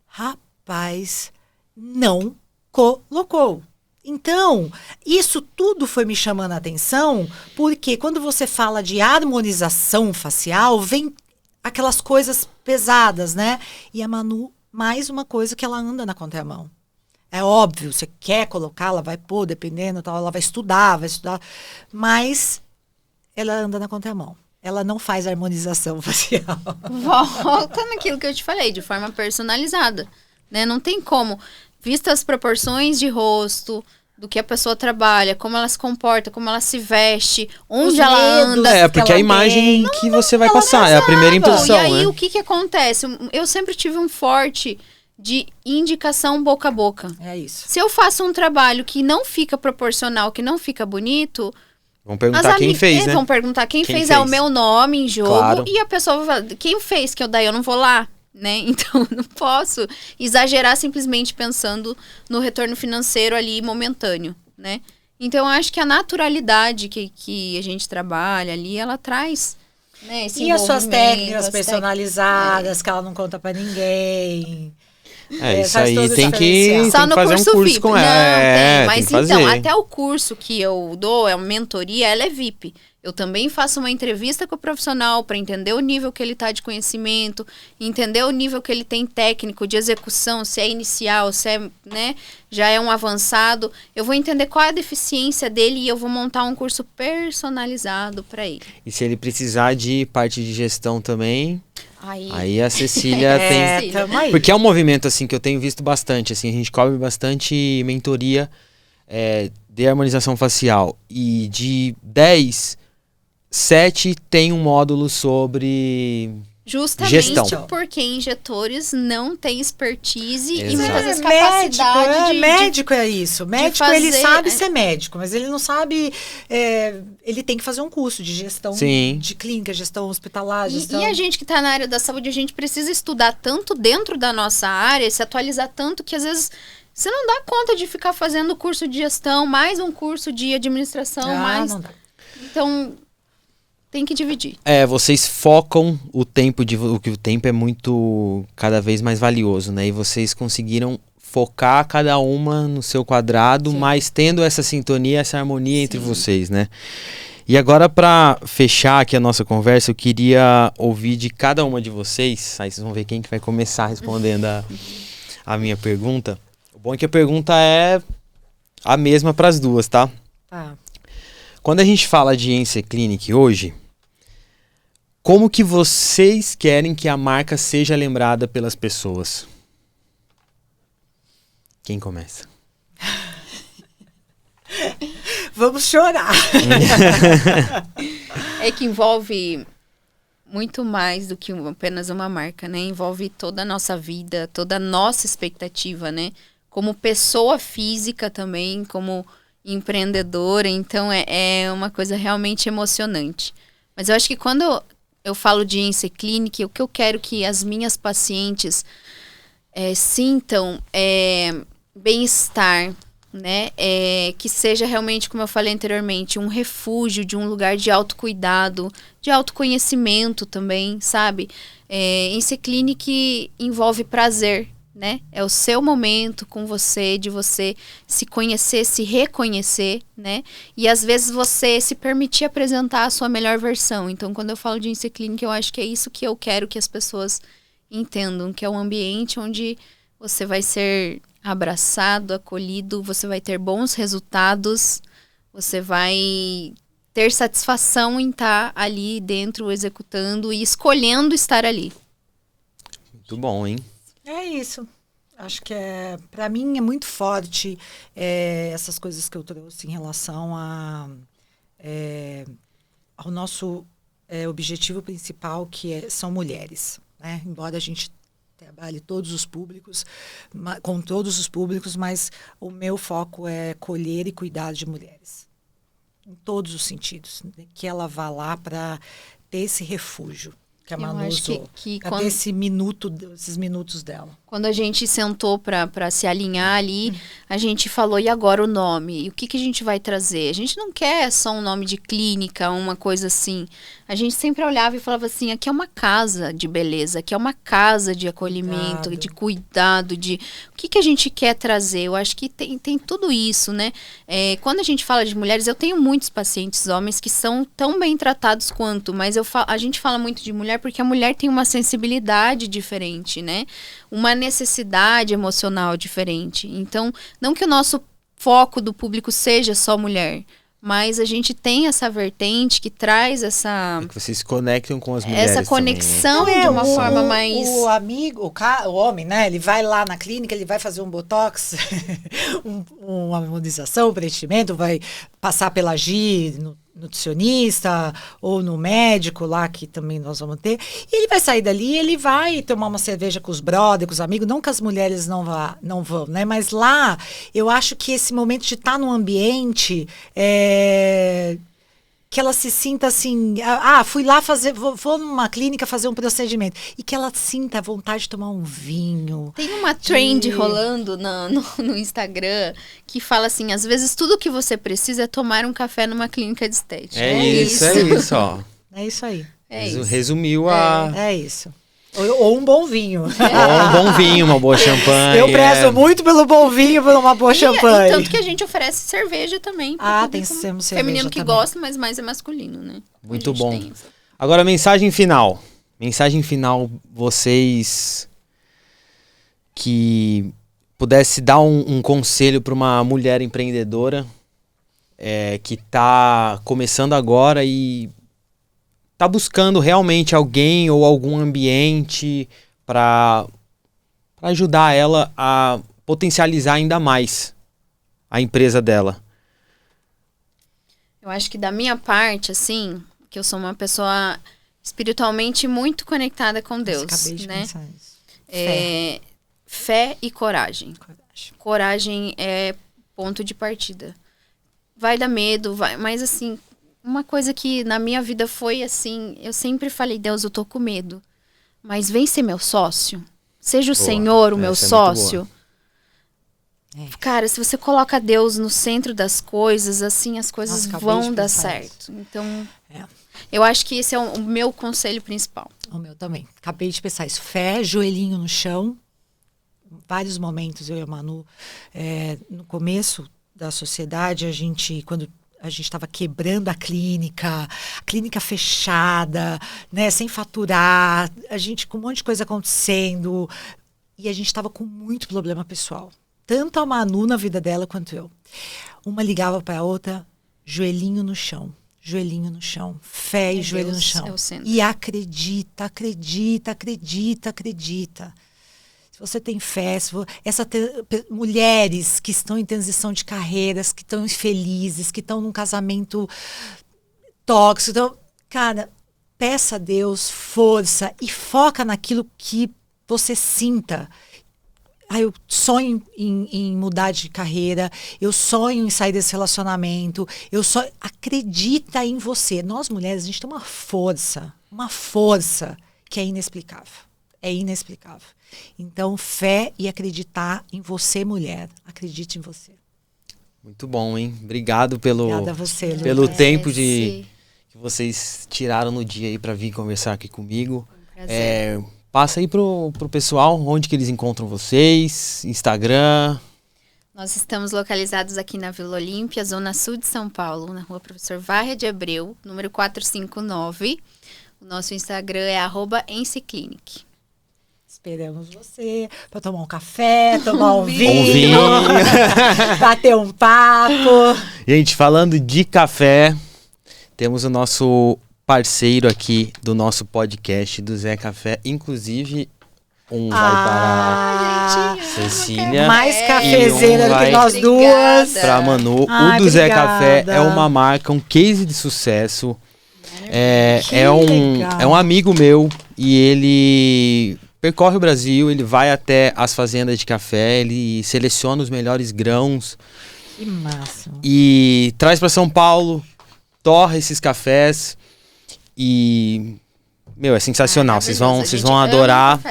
Rapaz, não colocou. Então, isso tudo foi me chamando a atenção, porque quando você fala de harmonização facial, vem aquelas coisas pesadas, né? E a Manu, mais uma coisa que ela anda na contramão. É óbvio, você quer colocar, ela vai pôr, dependendo, tal, ela vai estudar, mas ela anda na contramão. Ela não faz harmonização facial. Volta naquilo que eu te falei, de forma personalizada, né? Não tem como, vista as proporções de rosto, do que a pessoa trabalha, como ela se comporta, como ela se veste, onde Os ela medos anda. É, porque a ela imagem tem. que você vai passar, é a primeira impressão, E aí, né? o que acontece? Eu sempre tive um forte de indicação boca a boca. É isso. Se eu faço um trabalho que não fica proporcional, que não fica bonito, Vão perguntar quem fez, né? vão perguntar quem Quem fez. fez. É o meu nome em jogo. Claro. E a pessoa vai falar, quem fez? Que daí eu não vou lá, né? Então, não posso exagerar simplesmente pensando no retorno financeiro ali momentâneo, né? Então, eu acho que a naturalidade que a gente trabalha ali, ela traz, né, esse E as suas envolvimento, técnicas as personalizadas, que ela não conta pra ninguém. É, isso faz aí todo o tem diferencial. que Só no fazer um curso curso VIP. com Não, ela. tem. Mas tem que então, fazer. até o curso que eu dou, é uma mentoria, ela é VIP. Eu também faço uma entrevista com o profissional para entender o nível que ele está de conhecimento, entender o nível que ele tem técnico de execução, se é inicial, se é, né, já é um avançado. Eu vou entender qual é a deficiência dele e eu vou montar um curso personalizado para ele. E se ele precisar de parte de gestão também, Aí aí a Cecília tem... Tamo aí. Porque é um movimento, assim, que eu tenho visto bastante, assim, a gente cobre bastante mentoria de harmonização facial. E de 10, 7 tem um módulo sobre justamente gestão. porque injetores não têm expertise e Exato. muitas vezes Médico, capacidade de médico é isso. Médico, fazer- ele sabe ser médico, mas ele não sabe... ele tem que fazer um curso de gestão Sim. de clínica, gestão hospitalar, E gestão... a gente que está na área da saúde, a gente precisa estudar tanto dentro da nossa área, se atualizar tanto, que às vezes você não dá conta de ficar fazendo curso de gestão, mais um curso de administração, mais... não dá. Então, tem que dividir. Vocês focam o tempo, que o tempo é muito, cada vez mais valioso, né? E vocês conseguiram focar cada uma no seu quadrado, Sim. mas tendo essa sintonia, essa harmonia entre Sim. vocês, né? E agora, para fechar aqui a nossa conversa, eu queria ouvir de cada uma de vocês, aí vocês vão ver quem que vai começar respondendo a minha pergunta. O bom é que a pergunta é a mesma para as duas, tá? Tá. Quando a gente fala de Ence Clinic hoje, como que vocês querem que a marca seja lembrada pelas pessoas? Quem começa? Vamos chorar. É que envolve muito mais do que apenas uma marca, né? Envolve toda a nossa vida, toda a nossa expectativa, né? Como pessoa física também, como empreendedora. Então, é uma coisa realmente emocionante. Mas eu acho que quando eu falo de Ence Clinic, o que eu quero que as minhas pacientes sintam bem-estar, né? Que seja realmente, como eu falei anteriormente, um refúgio, de um lugar de autocuidado, de autoconhecimento também, sabe? Ence Clinic envolve prazer, né? É o seu momento com você, de você se conhecer, se reconhecer, né? E às vezes você se permitir apresentar a sua melhor versão. Então, quando eu falo de INSEE Clínica, eu acho que é isso que eu quero que as pessoas entendam, que é um ambiente onde você vai ser abraçado, acolhido, você vai ter bons resultados, você vai ter satisfação em estar ali dentro, executando e escolhendo estar ali. Muito bom, hein? É isso. Acho que para mim é muito forte essas coisas que eu trouxe em relação ao nosso objetivo principal, que são mulheres, né? Embora a gente trabalhe todos os públicos, com todos os públicos, mas o meu foco é colher e cuidar de mulheres. Em todos os sentidos. Né? Que ela vá lá para ter esse refúgio que a Manu usou. Para ter esses minutos dela. Quando a gente sentou para se alinhar ali, a gente falou, e agora o nome? E o que a gente vai trazer? A gente não quer só um nome de clínica, uma coisa assim. A gente sempre olhava e falava assim, aqui é uma casa de beleza, aqui é uma casa de acolhimento, de cuidado, o que a gente quer trazer? Eu acho que tem tudo isso, né? Quando a gente fala de mulheres, eu tenho muitos pacientes homens que são tão bem tratados quanto, mas a gente fala muito de mulher porque a mulher tem uma sensibilidade diferente, né? Uma necessidade emocional diferente. Então, não que o nosso foco do público seja só mulher, mas a gente tem essa vertente que traz essa... que vocês se conectam com as mulheres essa conexão também. de uma forma mais... O amigo, o homem, né? Ele vai lá na clínica, ele vai fazer um botox, uma harmonização, um preenchimento, vai passar pela nutricionista ou no médico lá, que também nós vamos ter. E ele vai sair dali, ele vai tomar uma cerveja com os brothers, com os amigos. Não que as mulheres não vão, né? Mas lá, eu acho que esse momento de estar num ambiente... que ela se sinta assim, fui lá vou numa clínica fazer um procedimento, e que ela sinta a vontade de tomar um vinho. Tem uma trend rolando no Instagram que fala assim, às vezes tudo que você precisa é tomar um café numa clínica de estética. É isso, ó. É isso aí. Resumiu a... É isso. Ou um bom vinho. Ou um bom vinho, uma boa champanhe. Eu prezo muito pelo bom vinho, por uma boa champanhe. E tanto que a gente oferece cerveja também. Tem cerveja feminino que também. Gosta, mas mais é masculino, né? Muito bom. Agora, mensagem final. Mensagem final, vocês que pudesse dar um conselho para uma mulher empreendedora que está começando agora e tá buscando realmente alguém ou algum ambiente para ajudar ela a potencializar ainda mais a empresa dela. Eu acho que da minha parte, assim, que eu sou uma pessoa espiritualmente muito conectada com Deus, né? Fé e coragem. Coragem é ponto de partida. Vai dar medo, mas assim... Uma coisa que na minha vida foi assim, eu sempre falei, Deus, eu tô com medo, mas vem ser meu sócio. Seja o Senhor o meu sócio. Cara, se você coloca Deus no centro das coisas, assim, as coisas vão dar certo. Então, eu acho que esse é o meu conselho principal. O meu também. Acabei de pensar isso. Fé, joelhinho no chão. Vários momentos, eu e a Manu, no começo da sociedade, quando a gente estava quebrando a clínica fechada, né, sem faturar, a gente com um monte de coisa acontecendo, e a gente estava com muito problema pessoal. Tanto a Manu na vida dela quanto eu. Uma ligava para a outra, joelhinho no chão, fé e joelho no chão. E acredita. Se você tem fé, mulheres que estão em transição de carreiras, que estão infelizes, que estão num casamento tóxico. Então, cara, peça a Deus força e foca naquilo que você sinta. Eu sonho em mudar de carreira, eu sonho em sair desse relacionamento, acredita em você. Nós mulheres, a gente tem uma força que é inexplicável. Então, fé e acreditar em você, mulher. Acredite em você. Muito bom, hein? Obrigado Obrigada a você, pelo tempo que vocês tiraram no dia aí para vir conversar aqui comigo. passa aí pro pessoal onde que eles encontram vocês, Instagram. Nós estamos localizados aqui na Vila Olímpia, zona sul de São Paulo, na rua Professor Varra de Abreu, número 459. O nosso Instagram é @enciclinic. Esperamos você para tomar um café, tomar um vinho. vinho, bater um papo. Gente, falando de café, temos o nosso parceiro aqui do nosso podcast do Zé Café, inclusive vai para Cecília. Mais cafezeira do que nós duas. Para Manu. O do Zé Café é uma marca, um case de sucesso. É um amigo meu e ele percorre o Brasil, ele vai até as fazendas de café, ele seleciona os melhores grãos. Que massa. E traz para São Paulo, torra esses cafés e... Meu, é sensacional, vocês vão adorar.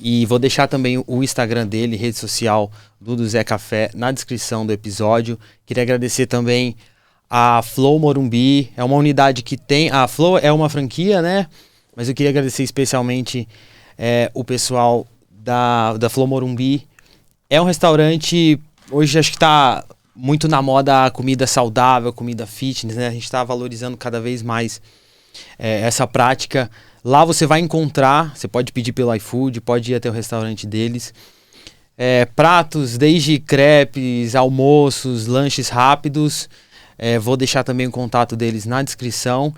E vou deixar também o Instagram dele, rede social do Zé Café, na descrição do episódio. Queria agradecer também a Flow Morumbi, é uma unidade que tem... A Flow é uma franquia, né? Mas eu queria agradecer especialmente o pessoal da Flow Morumbi. É um restaurante, hoje acho que está muito na moda a comida saudável, comida fitness, né? A gente está valorizando cada vez mais essa prática. Lá você vai encontrar, você pode pedir pelo iFood, pode ir até o restaurante deles. Pratos, desde crepes, almoços, lanches rápidos. Vou deixar também o contato deles na descrição.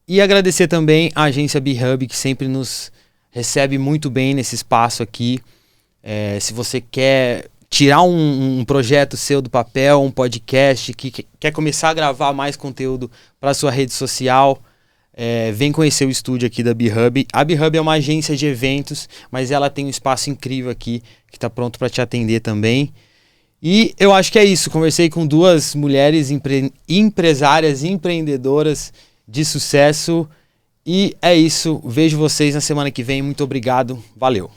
E agradecer também a agência B-Hub, que sempre nos recebe muito bem nesse espaço aqui. Se você quer tirar um projeto seu do papel, um podcast, que quer começar a gravar mais conteúdo para sua rede social, vem conhecer o estúdio aqui da B-Hub. A B-Hub é uma agência de eventos, mas ela tem um espaço incrível aqui, que está pronto para te atender também. E eu acho que é isso. Conversei com duas mulheres empresárias, empreendedoras de sucesso. E é isso. Vejo vocês na semana que vem. Muito obrigado. Valeu.